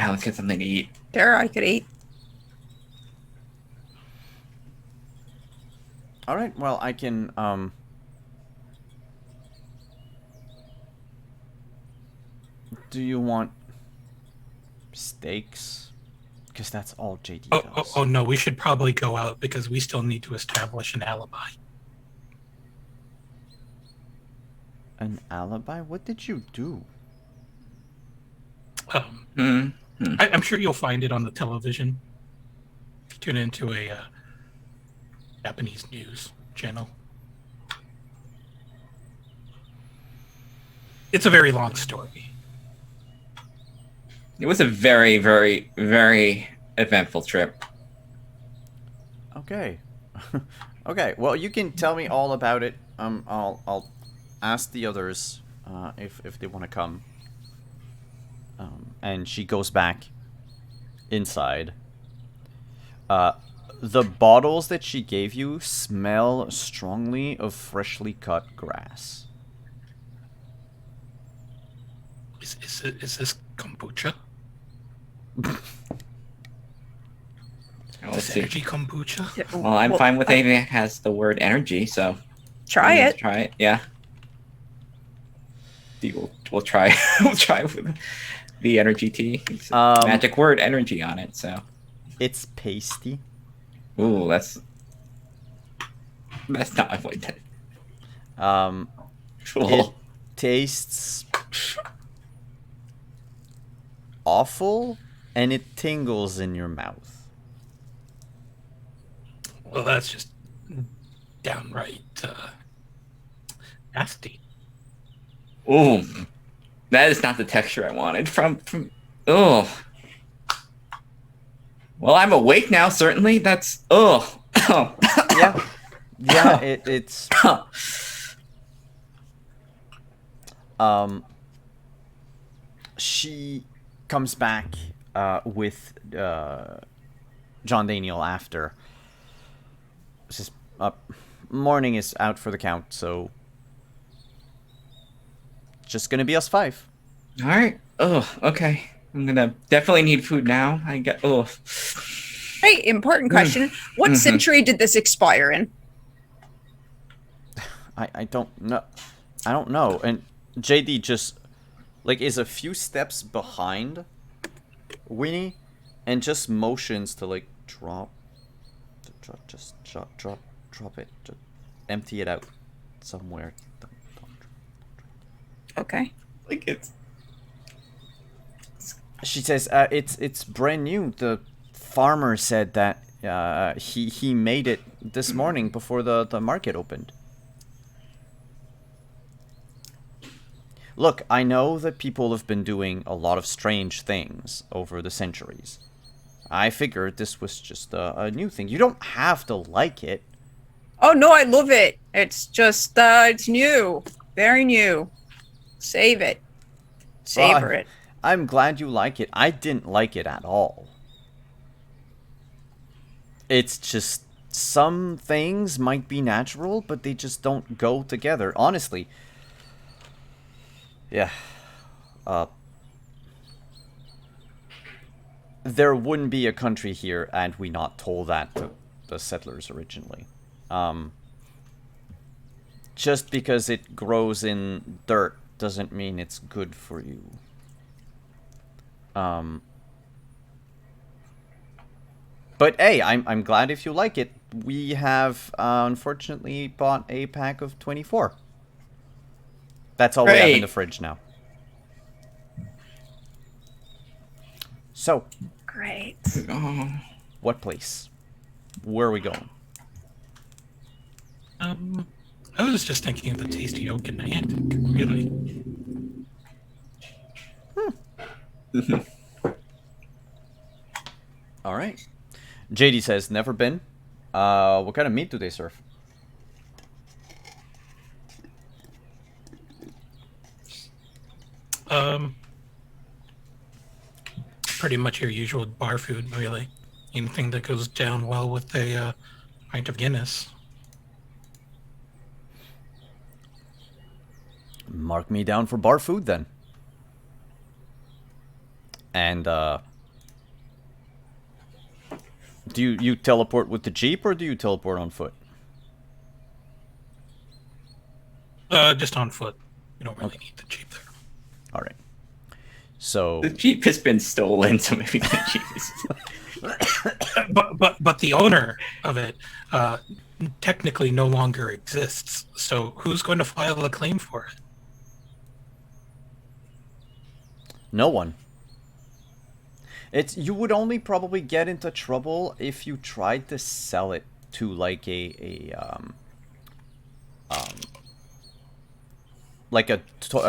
let's get something to eat. There, I could eat. All right. Well, I can. Do you want steaks? Because that's all JD does. Oh no, we should probably go out because we still need to establish an alibi. An alibi? What did you do? I'm sure you'll find it on the television. If you tune into a Japanese news channel. It's a very long story. It was a very, very, very eventful trip. Okay. Okay. Well, you can tell me all about it. I'll ask the others if they want to come. And she goes back inside. The bottles that she gave you smell strongly of freshly cut grass. Is this kombucha? Let's This see. energy kombucha? Well, I'm fine with anything that has the word energy, so Try Let's it. Try it. Yeah. We'll try. We'll try with the energy tea. It's a magic word, energy on it. So. It's pasty. Ooh, that's not what that. It Cool. tastes awful, and it tingles in your mouth. Well, that's just downright nasty. Ooh, that is not the texture I wanted from. Oh. Well, I'm awake now. Certainly, that's. Oh. Yeah, it's she comes back with John Daniel after. Says, morning is out for the count, so just gonna be us 5. All right. Oh, okay. I'm gonna definitely need food now. I got. Oh. Hey, important question. What century did this expire in? I don't know. I don't know. And JD just like is a few steps behind Winnie and just motions to like drop it. Just empty it out somewhere. Okay. Like it's. She says it's brand new. The farmer said that he made it this morning before the market opened. Look, I know that people have been doing a lot of strange things over the centuries. I figured this was just a new thing. You don't have to like it. Oh no, I love it. It's just it's new. Very new. Save it. Savor it. I'm glad you like it. I didn't like it at all. It's just some things might be natural, but they just don't go together. Honestly. Yeah. There wouldn't be a country here had we not told that to the settlers originally. Just because it grows in dirt doesn't mean it's good for you. But hey, I'm glad if you like it. We have unfortunately bought a pack of 24. That's all we have in the fridge now. So, Great. what place? Where are we going? I was just thinking of the tasty oak in hand. Really. All right. JD says, never been. What kind of meat do they serve? Pretty much your usual bar food, really. Anything that goes down well with a pint of Guinness. Mark me down for bar food then. And do you teleport with the jeep or do you teleport on foot? Just on foot. You don't really need the jeep there. All right. So The Jeep has been stolen, so maybe the Jeep is. But the owner of it technically no longer exists. So who's going to file a claim for it? no one. You would only probably get into trouble if you tried to sell it to like a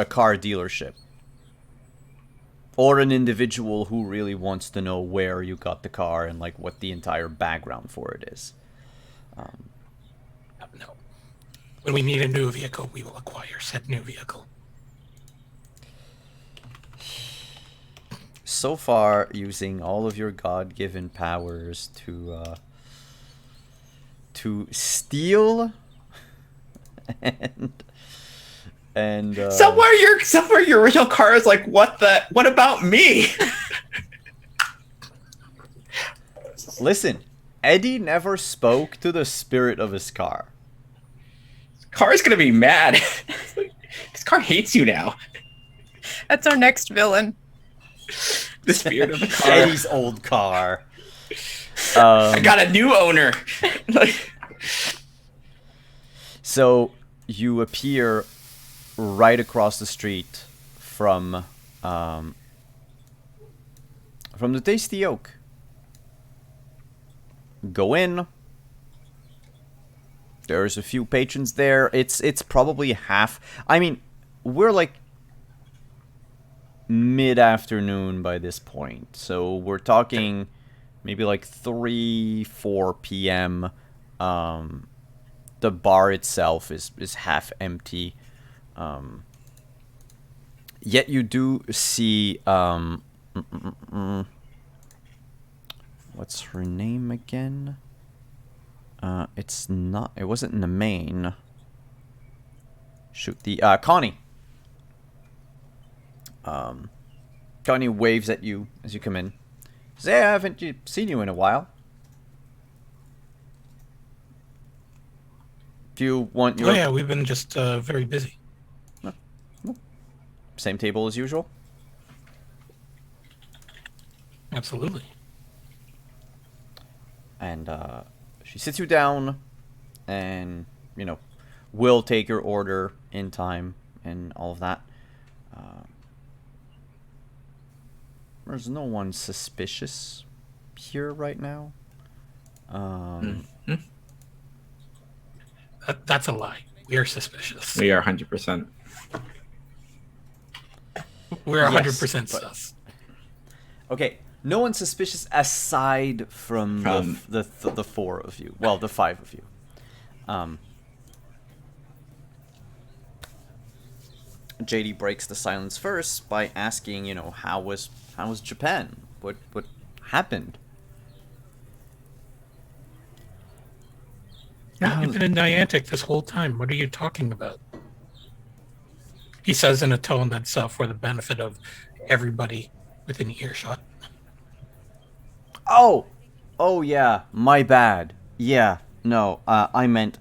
car dealership. Or an individual who really wants to know where you got the car and like what the entire background for it is. No. When we need a new vehicle, we will acquire said new vehicle. So far, using all of your God-given powers to steal and Somewhere your original car is like, what about me? Listen, Eddie never spoke to the spirit of his car. Car's gonna be mad. This car hates you now. That's our next villain. The spirit of the car. Eddie's old car. I got a new owner. So you appear right across the street from the Tasty Oak. Go in. There's a few patrons there. It's probably half. I mean, we're like mid-afternoon by this point, so we're talking maybe like 3-4 p.m. The bar itself is half empty. Yet you do see what's her name again? It's not. It wasn't in the main. Shoot, the Connie. Connie waves at you as you come in. Says, "Hey, I haven't seen you in a while. Do you want your Oh yeah, we've been just very busy. same table as usual?" Absolutely. And she sits you down, and will take your order in time and all of that. There's no one suspicious here right now. That's a lie. We are suspicious. We are 100%. We're Yes, 100% but- sus. Okay, no one suspicious aside from the four of you. Well, the five of you. JD breaks the silence first by asking, how was Japan? What happened? You've been in Niantic this whole time. What are you talking about? He says in a tone that's for the benefit of everybody within earshot. Oh yeah, my bad. Yeah, no, I meant,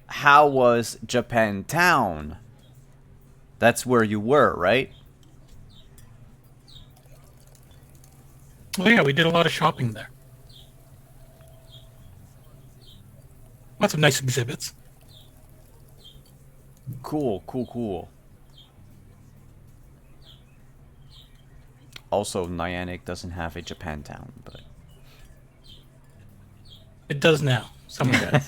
how was Japan town? That's where you were, right? Well, yeah, we did a lot of shopping there. Lots of nice exhibits. Cool. Also, Niantic doesn't have a Japantown, but... It does now. Some of it.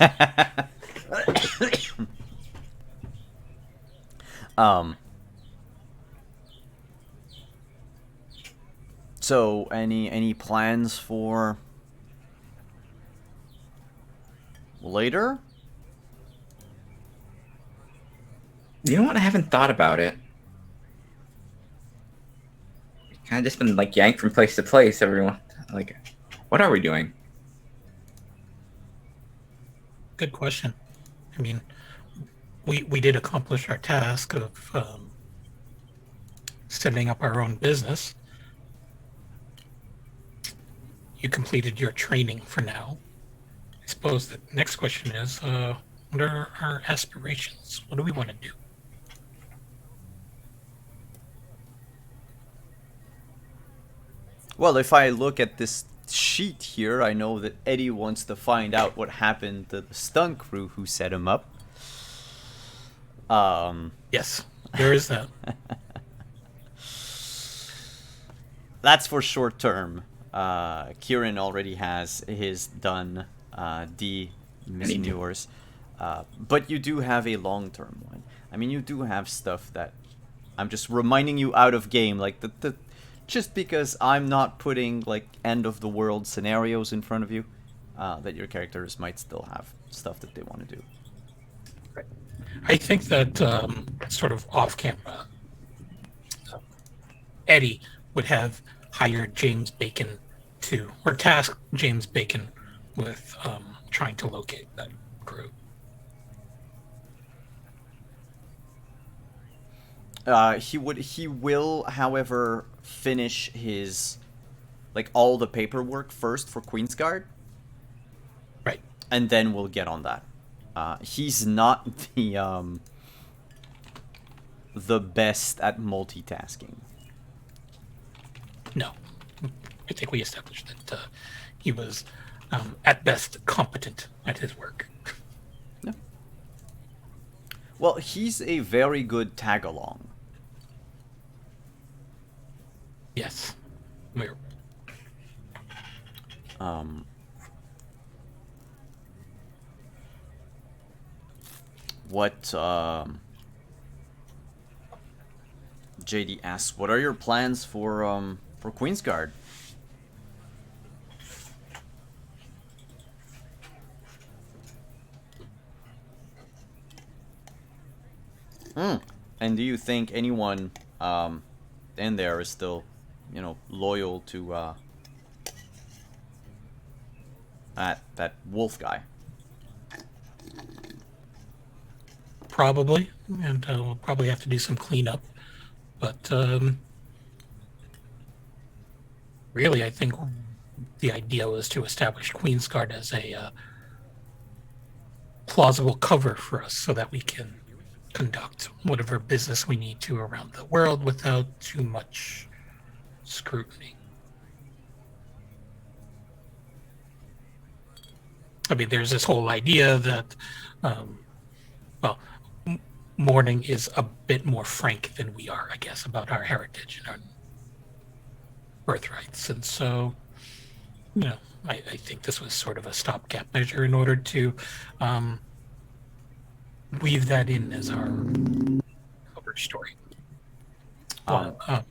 So, any plans for later? You know what? I haven't thought about it. Kind of just been like yanked from place to place. Everyone, like, what are we doing? Good question. I mean, we did accomplish our task of setting up our own business. You completed your training for now. I suppose the next question is, what are our aspirations? What do we want to do? Well, if I look at this sheet here, I know that Eddie wants to find out what happened to the stunt crew who set him up. Yes, there is that. That's for short term. Kieran already has his done. Missing yours. But you do have a long term one. I mean, you do have stuff that I'm just reminding you out of game, like the just because I'm not putting like end of the world scenarios in front of you, that your characters might still have stuff that they want to do. I think that sort of off camera, Eddie would have hired James Bacon or tasked James Bacon with trying to locate that crew. He will, however, finish his all the paperwork first for Queensguard, Right. and then we'll get on that. He's not the best at multitasking. No. I think we established that he was, at best, competent at his work. No. Well, he's a very good tag-along. Yes. We're What JD asks, what are your plans for Queensguard? And do you think anyone in there is still, loyal to that wolf guy? probably, and we'll probably have to do some cleanup. But really, I think the idea was to establish Queensguard as a plausible cover for us so that we can conduct whatever business we need to around the world without too much scrutiny. I mean, there's this whole idea that, Morning is a bit more frank than we are, I guess, about our heritage and our birthrights. And so, I think this was sort of a stopgap measure in order to weave that in as our cover story. Yeah.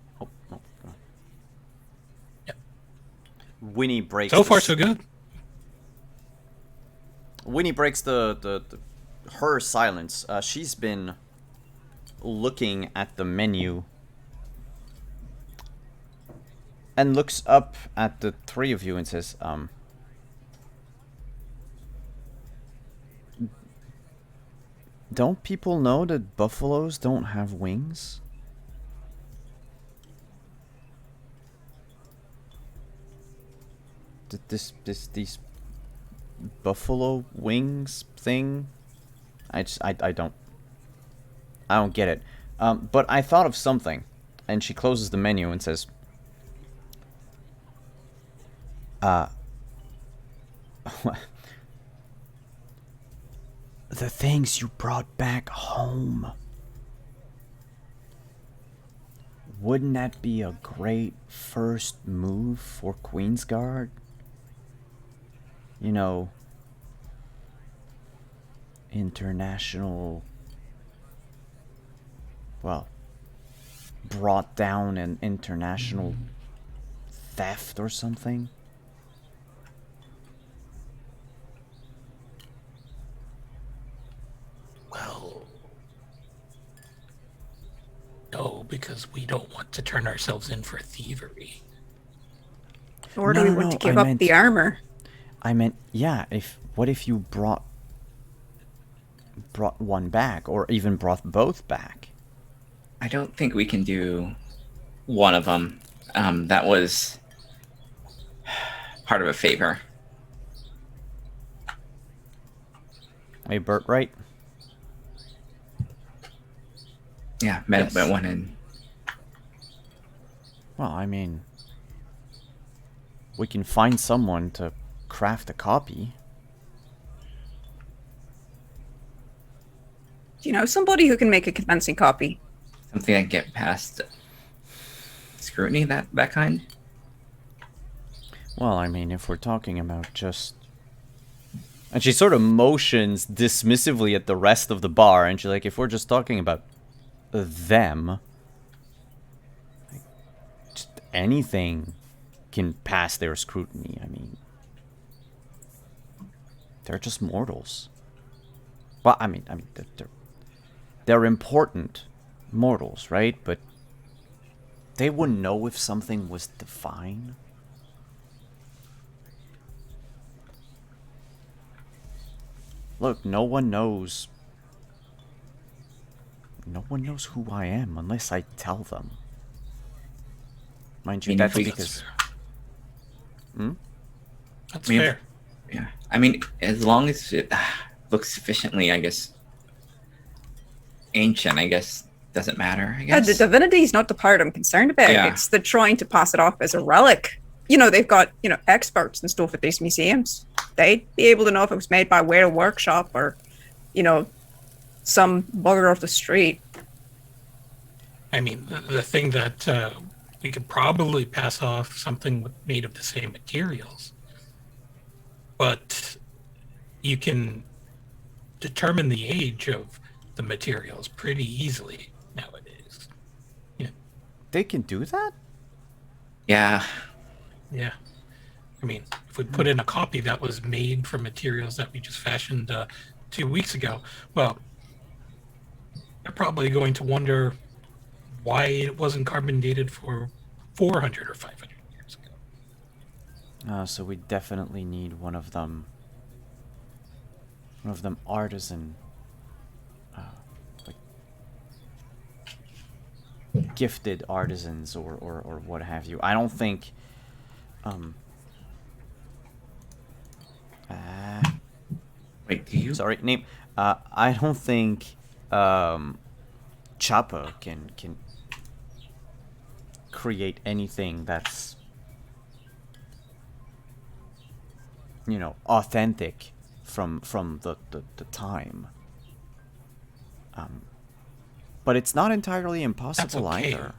Winnie breaks. So far, so good. Winnie breaks her silence. She's been looking at the menu and looks up at the three of you and says, don't people know that buffaloes don't have wings? These buffalo wings thing? I don't get it. But I thought of something. And she closes the menu and says, the things you brought back home. Wouldn't that be a great first move for Queensguard? International, brought down an international theft or something? Well, no, because we don't want to turn ourselves in for thievery. Or do we want to give up the armor? I meant, yeah, what if you brought one back, or even brought both back? I don't think we can do one of them. That was part of a favor. Hey, Bert, right? Yeah, met one in. Well, I mean, we can find someone to craft a copy. Do you know somebody who can make a convincing copy? Something that get past scrutiny, that kind? Well, I mean, if we're talking about just... And she sort of motions dismissively at the rest of the bar, and she's like, if we're just talking about them, just anything can pass their scrutiny. I mean, they're just mortals. Well, I mean, they're important mortals, right? But they wouldn't know if something was divine. Look, no one knows who I am unless I tell them. Mind you, that's because... That's fair. Yeah. I mean, as long as looks sufficiently, I guess, ancient, I guess, doesn't matter, I Yeah, the guess. divinity is not the part I'm concerned about. Yeah. It's the trying to pass it off as a relic. You know, they've got, experts and stuff at these museums. They'd be able to know if it was made by Whale Workshop or, some bugger off the street. I mean, the thing that we could probably pass off something made of the same materials, but you can determine the age of the materials pretty easily nowadays. They can do that? Yeah. Yeah. I mean, if we put in a copy that was made from materials that we just fashioned 2 weeks ago, well, they're probably going to wonder why it wasn't carbon dated for 400 or 500 years ago. So we definitely need one of them artisan, like gifted artisans or what have you. I don't think, Wait, do you? sorry, name. I don't think Chopper can create anything that's authentic from the time. But it's not entirely impossible okay. either.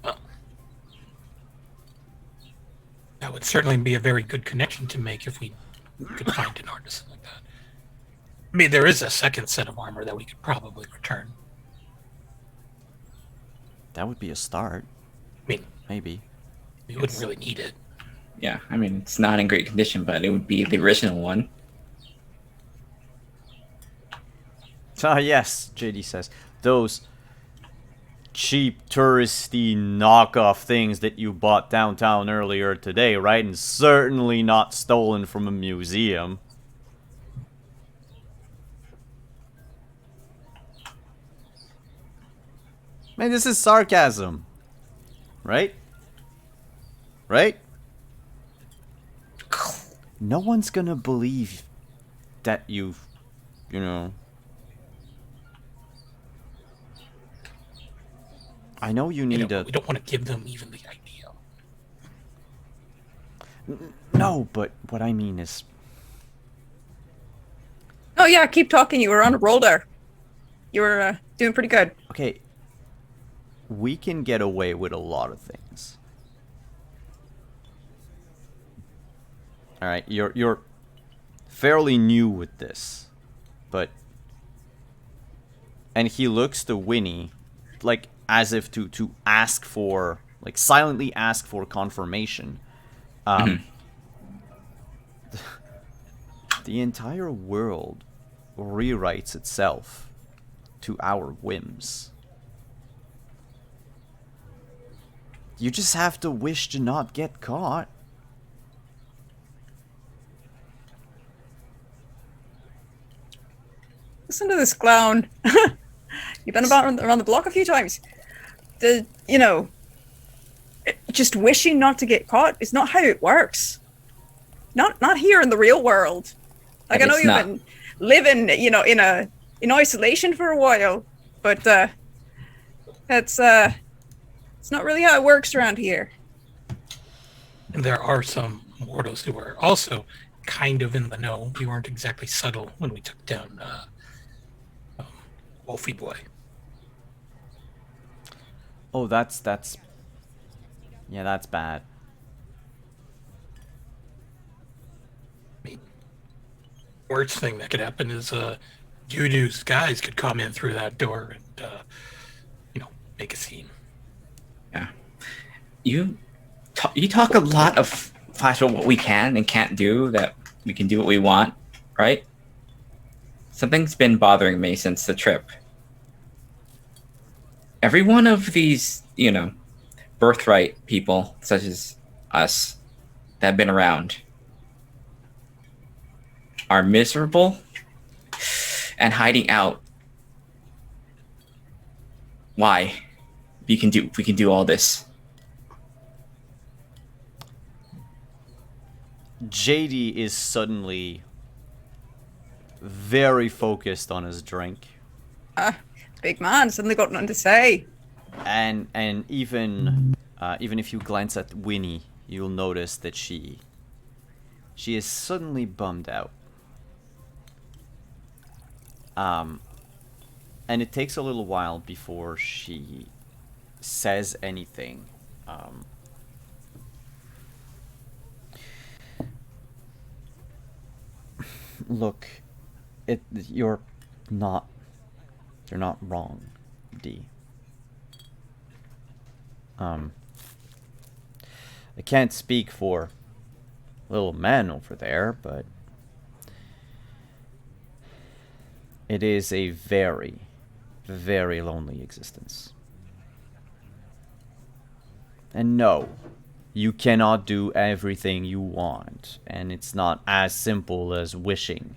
Well, that would certainly be a very good connection to make if we could find an artist like that. I mean, there is a second set of armor that we could probably return. That would be a start, I mean, maybe. we wouldn't really need it. Yeah, I mean, it's not in great condition, but it would be the original one. Ah, yes, JD says. Those cheap, touristy knockoff things that you bought downtown earlier today, right? And certainly not stolen from a museum. Man, this is sarcasm. Right? Right? No one's gonna believe that you've, I know you need We don't want to give them even the idea. No, but what I mean is... Oh yeah, keep talking. You were on a roll there. You were doing pretty good. Okay, we can get away with a lot of things. Alright, you're fairly new with this, but... And he looks to Winnie, like, as if to ask for, like, silently ask for confirmation. The entire world rewrites itself to our whims. You just have to wish to not get caught. Listen to this clown. You've been around the block a few times. Just wishing not to get caught is not how it works. Not here in the real world. Like, I And know it's you've not. been living, in isolation for a while, but it's not really how it works around here. And there are some mortals who are also kind of in the know. We weren't exactly subtle when we took down Wolfie Boy. Oh, that's... Yeah, that's bad. I mean, worst thing that could happen is Juju's guys could come in through that door and make a scene. Yeah. You talk a lot of Flash of what we can and can't do, that we can do what we want, right? Something's been bothering me since the trip. Every one of these, birthright people, such as us, that have been around, are miserable and hiding out. Why? We can do all this. JD is suddenly very focused on his drink. Big man, suddenly got nothing to say. And even if you glance at Winnie, you'll notice that she is suddenly bummed out. And it takes a little while before she says anything. Look, you're not wrong, D. I can't speak for little man over there, but it is a very, very lonely existence. And no, you cannot do everything you want, and it's not as simple as wishing.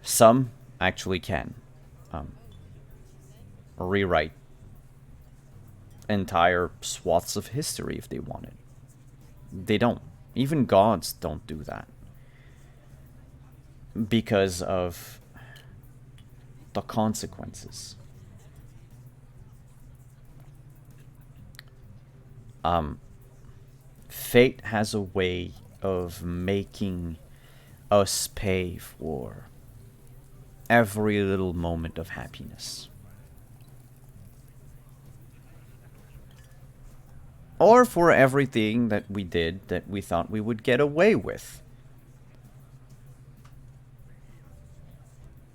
Some actually can rewrite entire swaths of history if they wanted. They don't. Even gods don't do that. Because of the consequences. Fate has a way of making us pay for every little moment of happiness. Or for everything that we did that we thought we would get away with.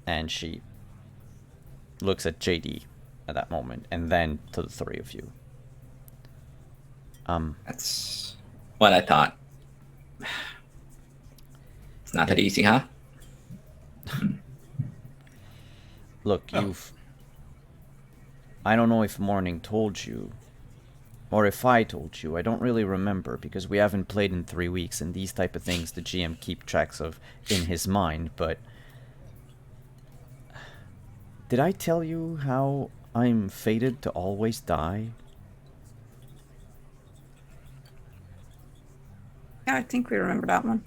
And she looks at JD at that moment, and then to the three of you. That's what I thought. It's not that easy, huh? Look, I don't know if Morning told you, or if I told you. I don't really remember, because we haven't played in 3 weeks, and these type of things the GM keep tracks of in his mind, but... Did I tell you how I'm fated to always die? Yeah, I think we remember that one.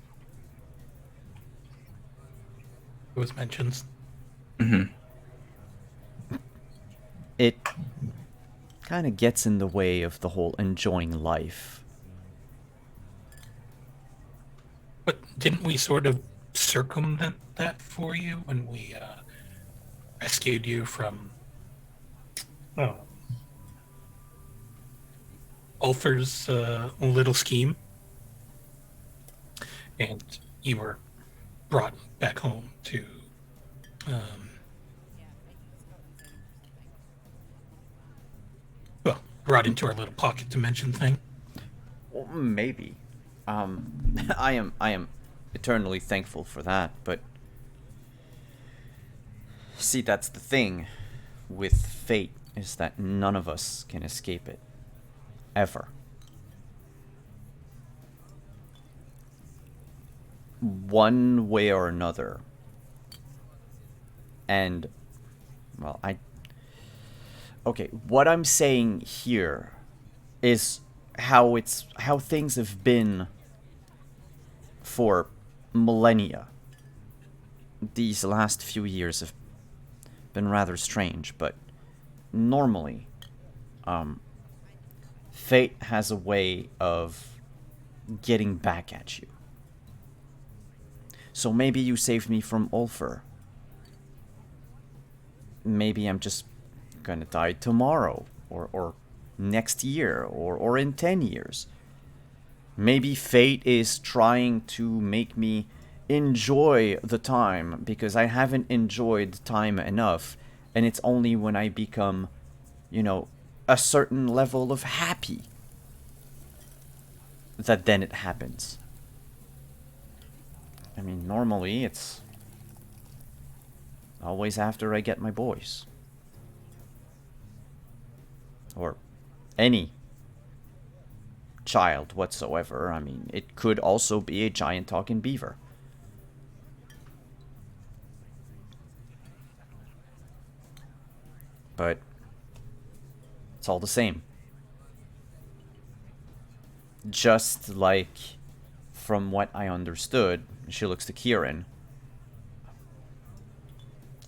It was mentioned. Mm-hmm. It kind of gets in the way of the whole enjoying life. But didn't we sort of circumvent that for you when we rescued you from Ulfer's little scheme? And you were brought back home to brought into our little pocket dimension thing. Well, maybe. I am eternally thankful for that, but... See, that's the thing with fate, is that none of us can escape it. Ever. One way or another. And, well, okay, what I'm saying here is how things have been for millennia. These last few years have been rather strange, but normally, fate has a way of getting back at you. So maybe you saved me from Ulfer. Maybe I'm just gonna die tomorrow, or next year, or in 10 years. Maybe fate is trying to make me enjoy the time, because I haven't enjoyed time enough, and it's only when I become, a certain level of happy that then it happens. I mean, normally it's always after I get my boys. Or any child whatsoever. I mean, it could also be a giant talking beaver. But it's all the same. just like from what I understood, she looks to Kieran,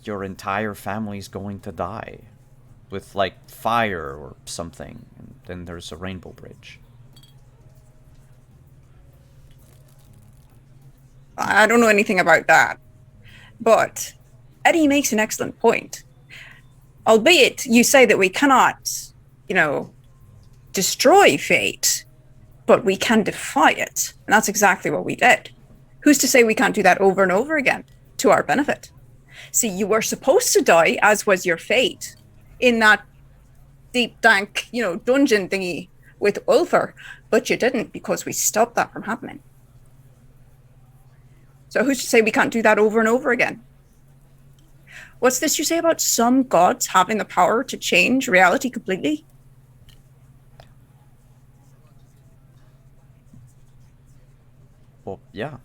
your entire family's going to die with like fire or something, and then there's a rainbow bridge. I don't know anything about that. But Eddie makes an excellent point. Albeit you say that we cannot, destroy fate, but we can defy it. And that's exactly what we did. Who's to say we can't do that over and over again to our benefit? See, you were supposed to die, as was your fate, in that deep, dank, dungeon thingy with Ulfr, but you didn't because we stopped that from happening. So who's to say we can't do that over and over again? What's this you say about some gods having the power to change reality completely? Well, yeah.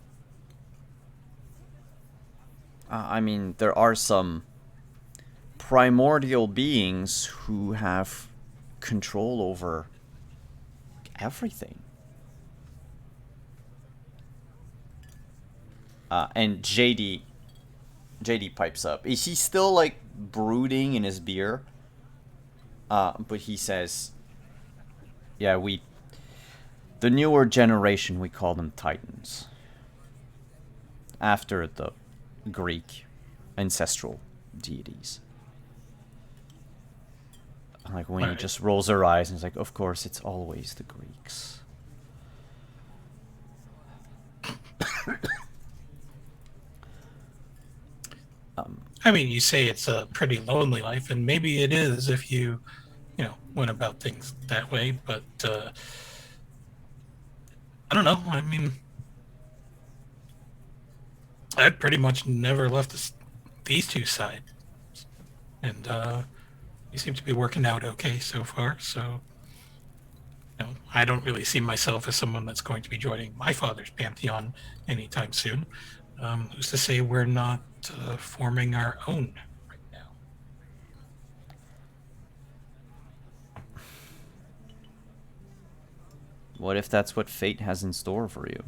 I mean, there are some primordial beings who have control over everything. And JD pipes up. He's still like brooding in his beer. But he says, yeah, the newer generation, we call them Titans. After the Greek ancestral deities. Like when he just rolls her eyes and is like, of course, it's always the Greeks. I mean, you say it's a pretty lonely life, and maybe it is if you, went about things that way, but I don't know. I mean, I've pretty much never left these two sides, and you seem to be working out okay so far, so I don't really see myself as someone that's going to be joining my father's pantheon anytime soon. Who's to say we're not forming our own right now? What if that's what fate has in store for you?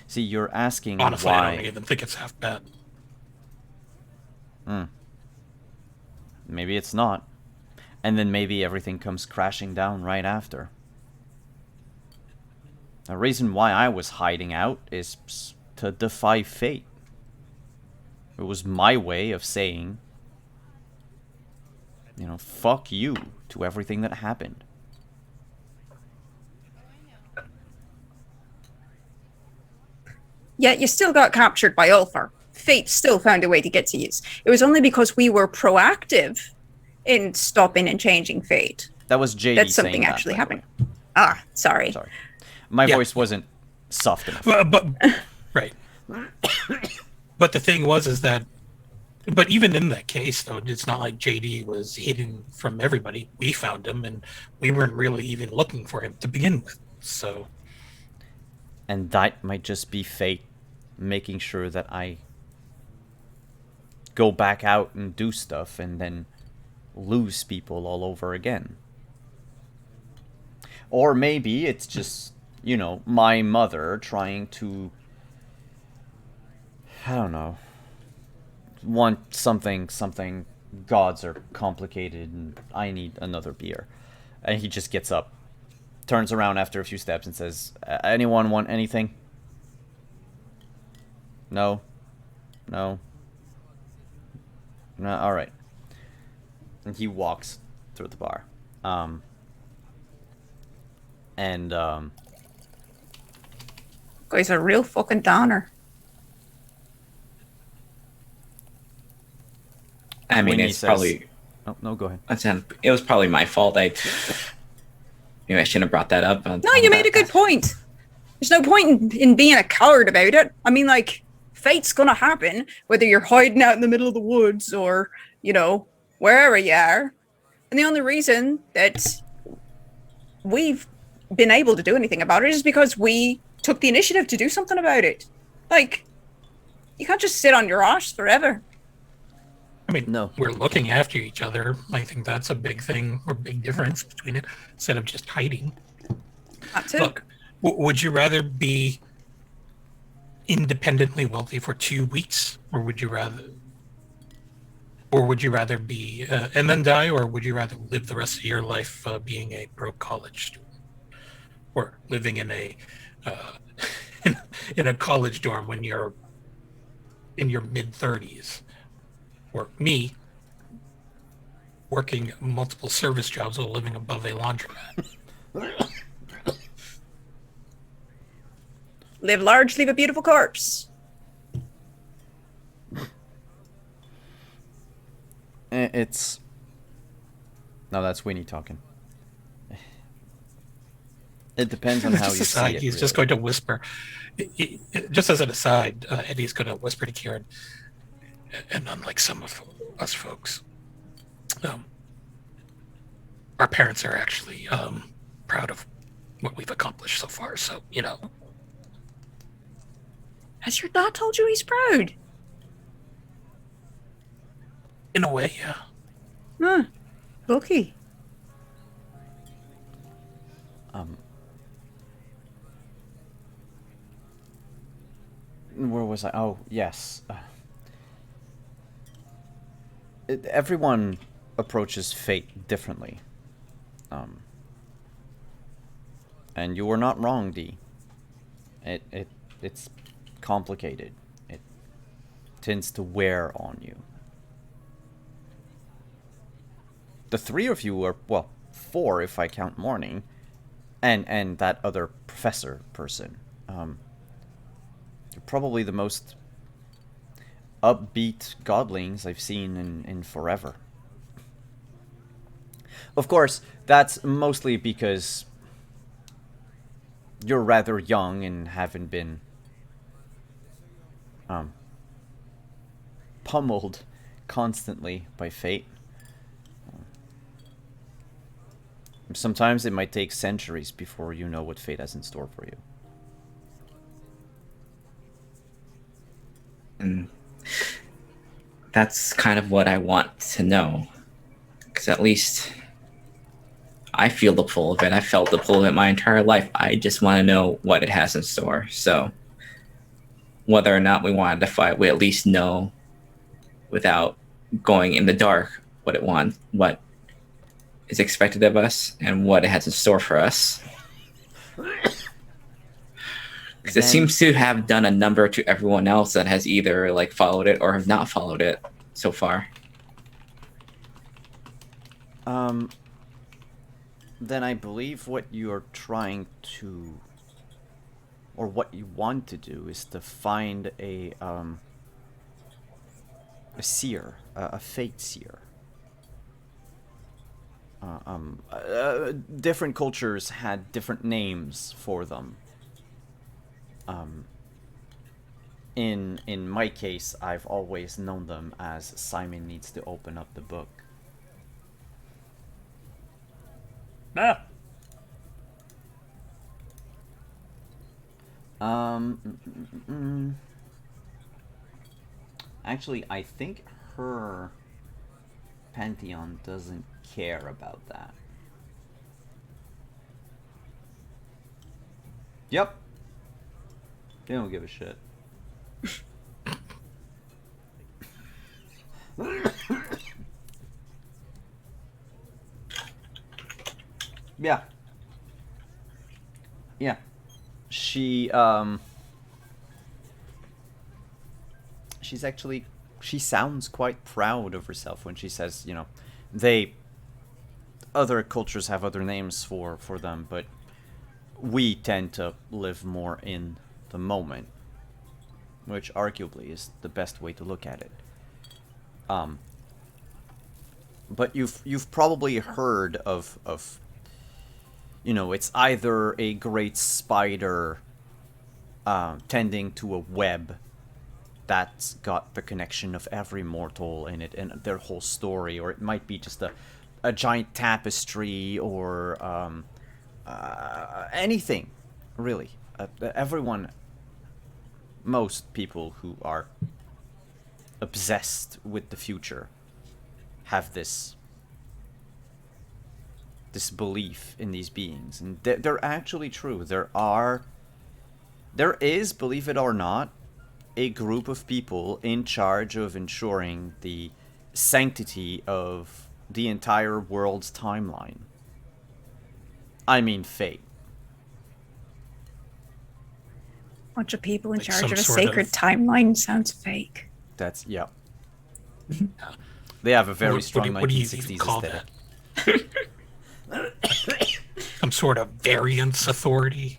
See, you're asking Honestly, why. I don't even think it's half bad. Maybe it's not. And then maybe everything comes crashing down right after. The reason why I was hiding out is to defy fate. It was my way of saying, fuck you to everything that happened. Yet you still got captured by Ulfr. Fate still found a way to get to you. It was only because we were proactive in stopping and changing fate That was JD that something saying that, actually by the happened. way. Ah, sorry. Sorry. My Yeah. voice wasn't soft enough. But right. But the thing is that, but even in that case, though, it's not like JD was hidden from everybody. We found him, and we weren't really even looking for him to begin with. So, And that might just be fate making sure that I go back out and do stuff and then lose people all over again. Or maybe it's just, my mother trying to, I don't know, want something, gods are complicated and I need another beer. And he just gets up, turns around after a few steps and says, anyone want anything? No? No? No, alright. And he walks through the bar. Guy's a real fucking downer. I mean, When he it's says- probably. Oh, no, go ahead. It was probably my fault. I shouldn't have brought that up. No, you made a good point. There's no point in being a coward about it. I mean, fate's gonna happen, whether you're hiding out in the middle of the woods or, wherever you are. And the only reason that we've been able to do anything about it is because we took the initiative to do something about it. You can't just sit on your arse forever. I mean, No. we're looking after each other. I think that's a big thing or big difference between it instead of just hiding. Not to. Look, would you rather be independently wealthy for 2 weeks, or would you rather be and then die, or would you rather live the rest of your life being a broke college student, or living in a uh, in a college dorm when you're in your mid 30s, or me working multiple service jobs while living above a laundromat? Live large, leave a beautiful corpse. It's... No, that's Winnie talking. It depends on how you Just aside, see it. he's just really. going to whisper. Just as an aside, Eddie's going to whisper to Kieran, and unlike some of us folks, our parents are actually proud of what we've accomplished so far. So, Has your dad told you he's proud? in a way, yeah. Huh. Lucky. Where was I? Oh, yes. Everyone approaches fate differently. And you were not wrong, D. It's complicated. It tends to wear on you. The three of you are, well, four if I count Morning, and that other professor person. You're probably the most upbeat godlings I've seen in forever. Of course, that's mostly because you're rather young and haven't been pummeled constantly by fate. Sometimes it might take centuries before you know what fate has in store for you. And that's kind of what I want to know. Because at least I feel the pull of it. I felt the pull of it my entire life. I just want to know what it has in store. So whether or not we wanted to fight, we at least know without going in the dark what it wants, what is expected of us, and what it has in store for us. Because it seems to have done a number to everyone else that has either like followed it or have not followed it so far. Then I believe what you're trying to, or what you want to do, is to find a seer, a fate seer. Different cultures had different names for them. In my case, I've always known them as Simon needs to open up the book. Ah. Actually, I think her pantheon doesn't care about that. Yep. They don't give a shit. Yeah. Yeah. She's actually, she sounds quite proud of herself when she says, other cultures have other names for them, but we tend to live more in the moment, which arguably is the best way to look at it. But you've probably heard of it's either a great spider tending to a web that's got the connection of every mortal in it and their whole story, or it might be just a giant tapestry, or anything, really. Most people who are obsessed with the future have this belief in these beings, and they're actually true. There is, believe it or not, a group of people in charge of ensuring the sanctity of the entire world's timeline. I mean, fate. Bunch of people in Like charge some of a sort sacred of- timeline sounds fake. That's, yeah. They have a very strong what do you 1960s even call aesthetic. that? Some sort of variance authority?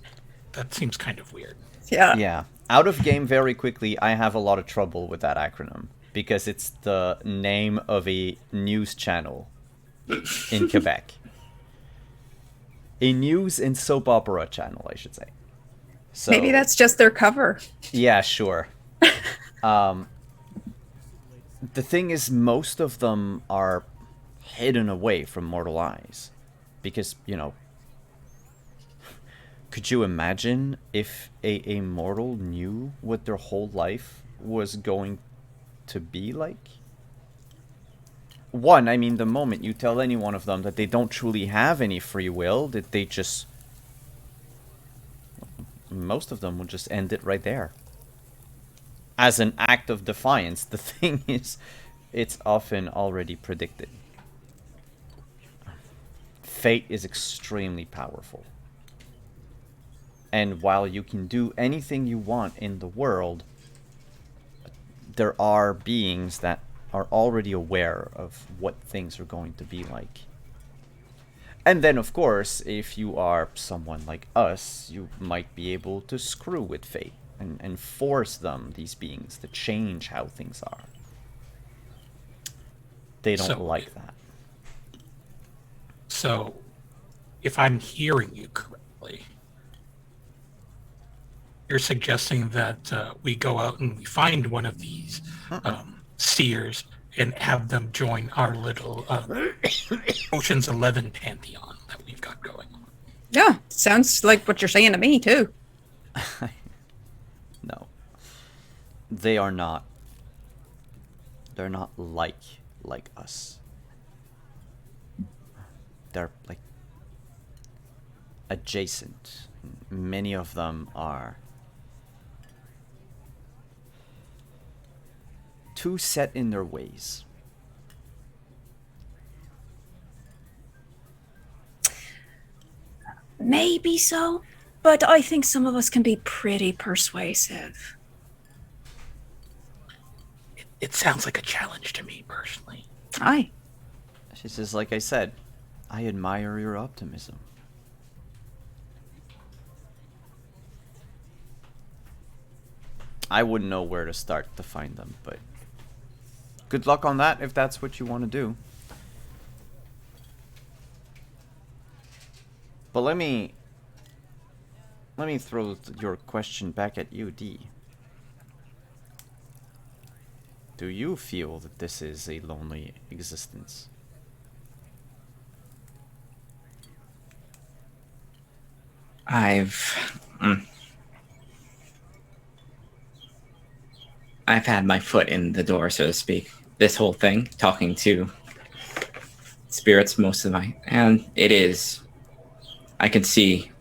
That seems kind of weird. Yeah. Yeah. Out of game very quickly, I have a lot of trouble with that acronym because it's the name of a news channel in Quebec. A news and soap opera channel, I should say. So, Maybe that's just their cover. yeah, sure. The thing is, most of them are hidden away from mortal eyes. Because, you know, could you imagine if a mortal knew what their whole life was going to be like? One, I mean, the moment you tell any one of them that they don't truly have any free will, that they just... most of them will just end it right there. As an act of defiance. The thing is, it's often already predicted. Fate is extremely powerful. And while you can do anything you want in the world, there are beings that are already aware of what things are going to be like. And then, of course, if you are someone like us, you might be able to screw with fate and force them, these beings, to change how things are. They don't like that. So, if I'm hearing you correctly, you're suggesting that we go out and we find one of these seers and have them join our little Ocean's 11 pantheon that we've got going on. Yeah, sounds like what you're saying to me, too. No. They are not. They're not like us. They're like adjacent. Many of them are too set in their ways. Maybe so, but I think some of us can be pretty persuasive. It sounds like a challenge to me personally. Aye. She says, like I said, I admire your optimism. I wouldn't know where to start to find them, but good luck on that if that's what you want to do. But let me throw your question back at you, D. Do you feel that this is a lonely existence? I've had my foot in the door, so to speak. This whole thing, talking to spirits most of my, and it is, I can see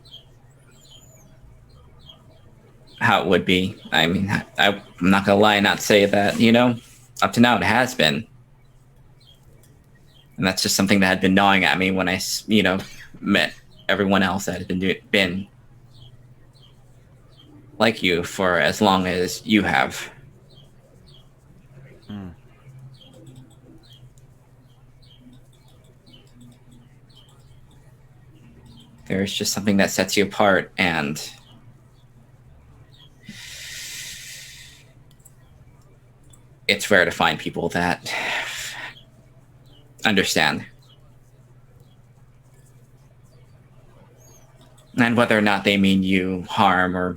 how it would be. I mean, I'm not gonna lie and not say that, you know, up to now it has been. And that's just something that had been gnawing at me when I, you know, met everyone else that had been like you for as long as you have. There's just something that sets you apart, and it's rare to find people that understand. And whether or not they mean you harm or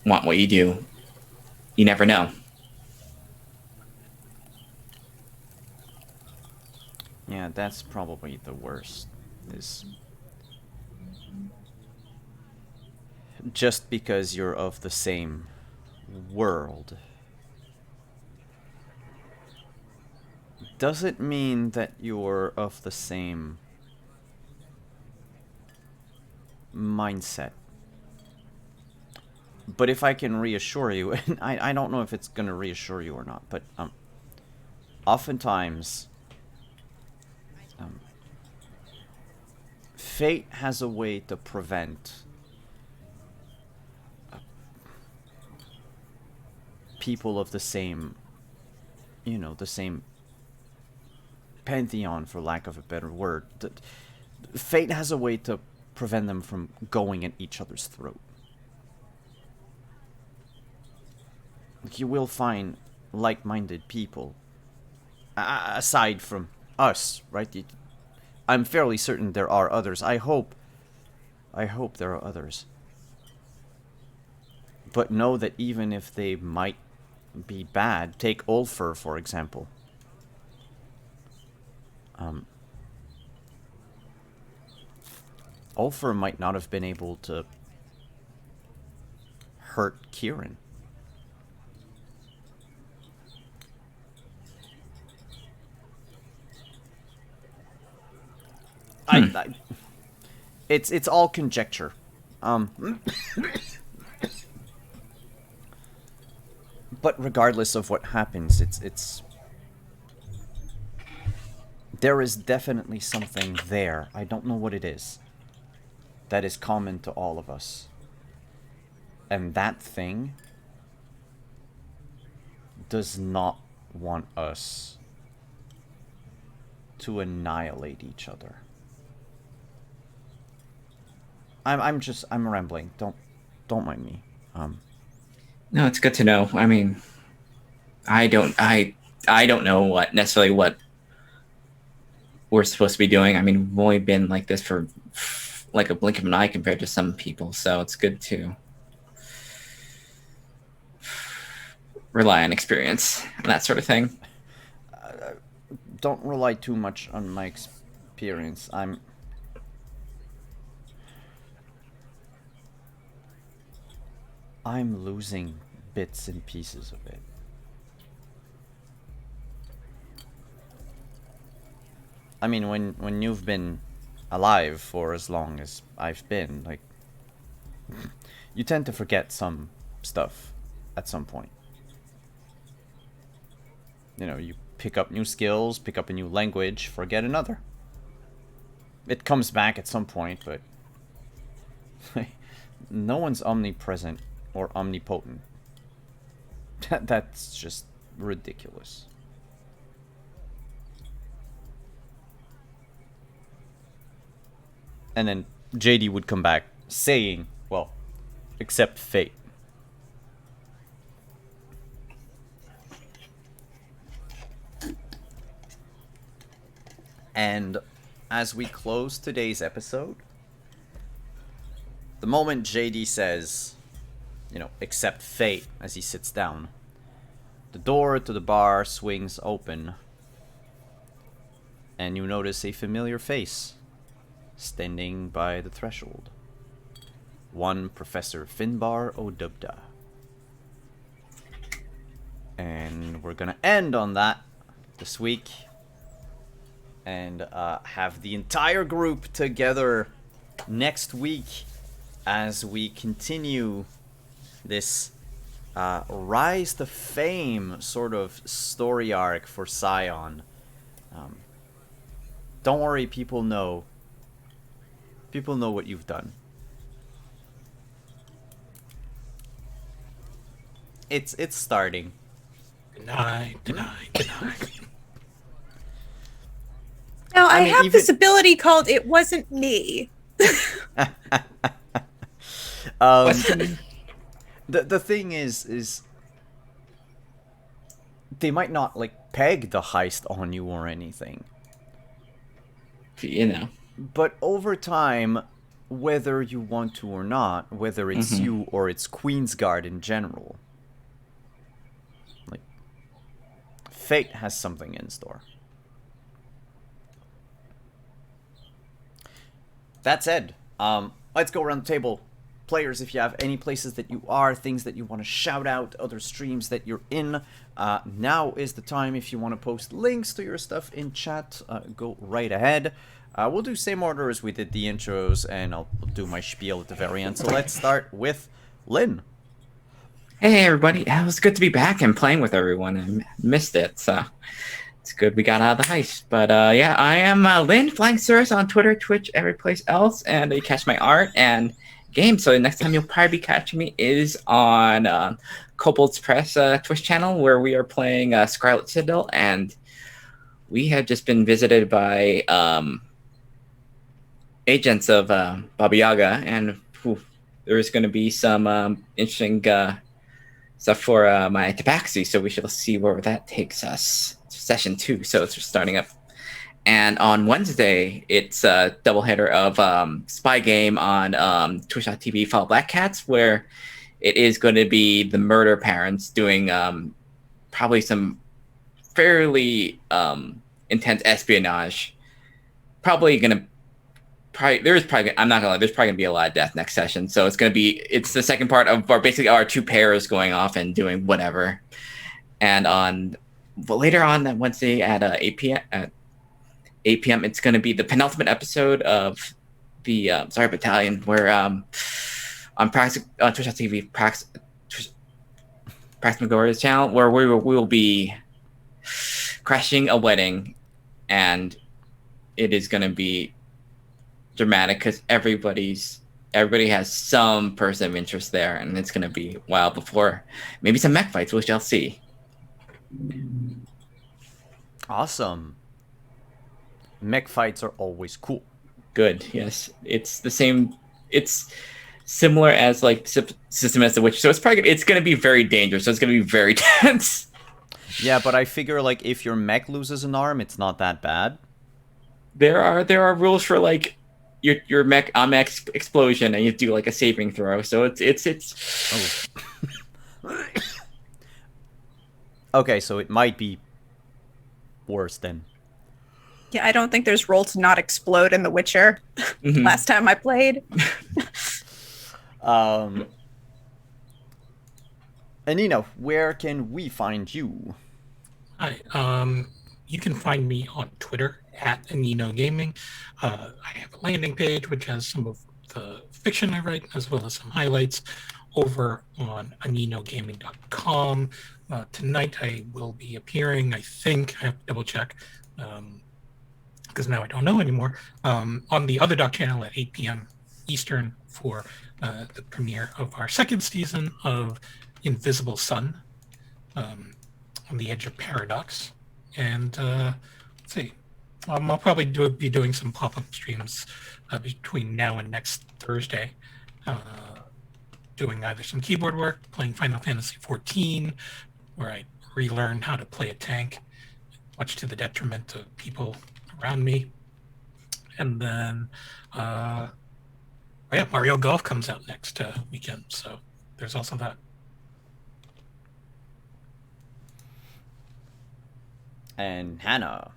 want what you do, you never know. Yeah, that's probably the worst. Is just because you're of the same world doesn't mean that you're of the same mindset. But if I can reassure you, and I don't know if it's going to reassure you or not, but oftentimes fate has a way to prevent people of the same, the same pantheon, for lack of a better word. Fate has a way to prevent them from going at each other's throat. You will find like-minded people, aside from us, right? I'm fairly certain there are others. I hope there are others. But know that even if they might be bad, take Ulfur, for example. Ulfur might not have been able to hurt Kieran. It's all conjecture. But regardless of what happens, it's there is definitely something there. I don't know what it is. That is common to all of us. And that thing does not want us to annihilate each other. I'm rambling. Don't mind me. No, it's good to know. I mean, I don't know what we're supposed to be doing. I mean, we've only been like this for like a blink of an eye compared to some people, so it's good to rely on experience and that sort of thing. Don't rely too much on my experience. I'm losing bits and pieces of it. I mean, when you've been alive for as long as I've been, like, you tend to forget some stuff at some point. You pick up new skills, pick up a new language, forget another. It comes back at some point, but no one's omnipresent or omnipotent. That's just ridiculous. And then JD would come back saying, well, except fate. And as we close today's episode, the moment JD says, except fate, as he sits down, the door to the bar swings open, and you notice a familiar face standing by the threshold. One Professor Finbar O'Dubda. And we're gonna end on that this week, and have the entire group together next week as we continue this rise to fame sort of story arc for Scion. Don't worry, people know what you've done. It's starting. Deny. Now, I mean, have even this ability called It Wasn't Me. The thing is they might not peg the heist on you or anything. But over time, whether you want to or not, whether it's you or it's Queensguard in general, fate has something in store. That said, let's go around the table. players, if you have any places that you are, things that you want to shout out, other streams that you're in, now is the time. If you want to post links to your stuff in chat, go right ahead. We'll do same order as we did the intros, and I'll do my spiel at the very end. So let's start with Lynn. Hey everybody, it was good to be back and playing with everyone. I missed it, so it's good we got out of the heist. But yeah, I am Lynn, Flying Cirrus on Twitter, Twitch, every place else, and you catch my art and games. So the next time you'll probably be catching me is on Kobold's Press Twitch channel, where we are playing Scarlet Citadel, and we have just been visited by agents of Baba Yaga, and there's going to be some interesting stuff for my tabaxi, so we shall see where that takes us. It's session 2, so it's starting up. And on Wednesday, it's a doubleheader of Spy Game on Twitch.tv Follow Black Cats, where it is going to be the murder parents doing probably some fairly intense espionage. I'm not gonna lie, there's probably gonna be a lot of death next session. So it's the second part of our two pairs going off and doing whatever. And later on that Wednesday at 8 p.m. it's gonna be the penultimate episode of the Sorry Battalion, where on Twitch.tv Prax McGory's channel, where we will be crashing a wedding, and it is gonna be dramatic because everybody has some person of interest there, and it's going to be a while before maybe some mech fights. We shall see. Awesome. Mech fights are always cool. Good. Yes, it's the same. It's similar as like System as the Witch, so it's going to be very dangerous. So it's going to be very tense. Yeah, but I figure like if your mech loses an arm, it's not that bad. There are rules for like your mech explosion, and you do like a saving throw. So it's. Oh. Okay, so it might be worse then. Yeah, I don't think there's roll to not explode in The Witcher. Mm-hmm. Last time I played. Anino, where can we find you? Hi, you can find me on Twitter at Anino Gaming. I have a landing page which has some of the fiction I write, as well as some highlights over on aninogaming.com. Tonight I will be appearing, I think, I have to double check, because now I don't know anymore, on the Other Doc channel at 8 p.m. Eastern for the premiere of our second season of Invisible Sun, on the Edge of Paradox. And let's see, I'll probably be doing some pop-up streams between now and next Thursday, doing either some keyboard work, playing Final Fantasy XIV, where I relearn how to play a tank, much to the detriment of people around me. And then, Mario Golf comes out next weekend, so there's also that. And Hannah.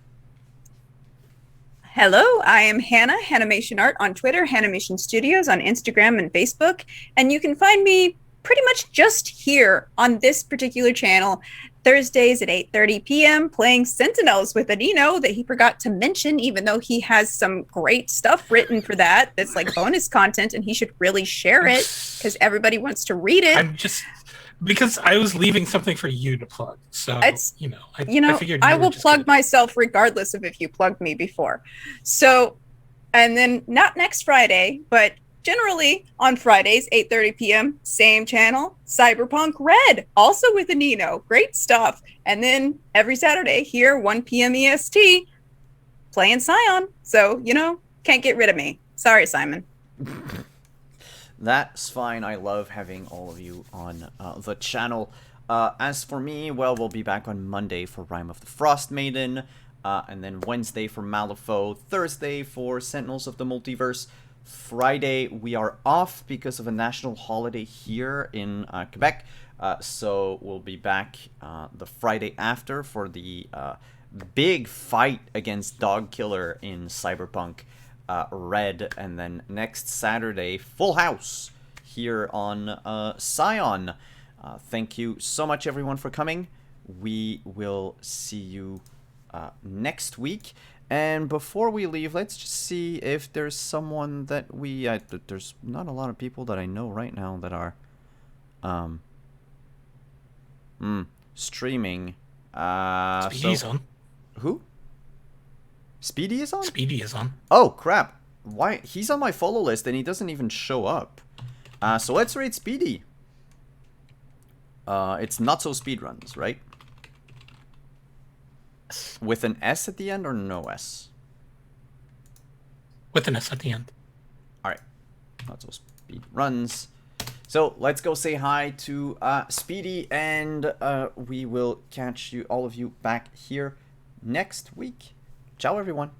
Hello, I am Hannah, Hanimation Art on Twitter, Hanimation Studios on Instagram and Facebook, and you can find me pretty much just here on this particular channel, Thursdays at 8:30 p.m. playing Sentinels with Anino that he forgot to mention, even though he has some great stuff written for that. That's like bonus content, and he should really share it because everybody wants to read it. Because I was leaving something for you to plug, so I figured I will plug myself regardless of if you plugged me before. So, and then not next Friday, but generally on Fridays, 8:30 p.m., same channel, Cyberpunk Red, also with Anino, great stuff. And then every Saturday here, 1 p.m. EST, playing Scion. So can't get rid of me. Sorry, Simon. That's fine. I love having all of you on the channel. As for me, well, we'll be back on Monday for Rime of the Frost Maiden, and then Wednesday for Malifaux, Thursday for Sentinels of the Multiverse. Friday, we are off because of a national holiday here in Quebec, so we'll be back the Friday after for the big fight against Dog Killer in Cyberpunk Red, and then next Saturday, full house here on Scion. Thank you so much, everyone, for coming. We will see you next week. And before we leave, let's just see if there's someone that we... there's not a lot of people that I know right now that are streaming. Speedy's on. Who? Speedy is on? Speedy is on. Oh, crap. Why? He's on my follow list and he doesn't even show up. So let's rate Speedy. It's not so speedruns, right? With an S at the end or no S? With an S at the end. Alright. Not so speedruns. So let's go say hi to Speedy, and we will catch you, all of you, back here next week. Ciao, everyone.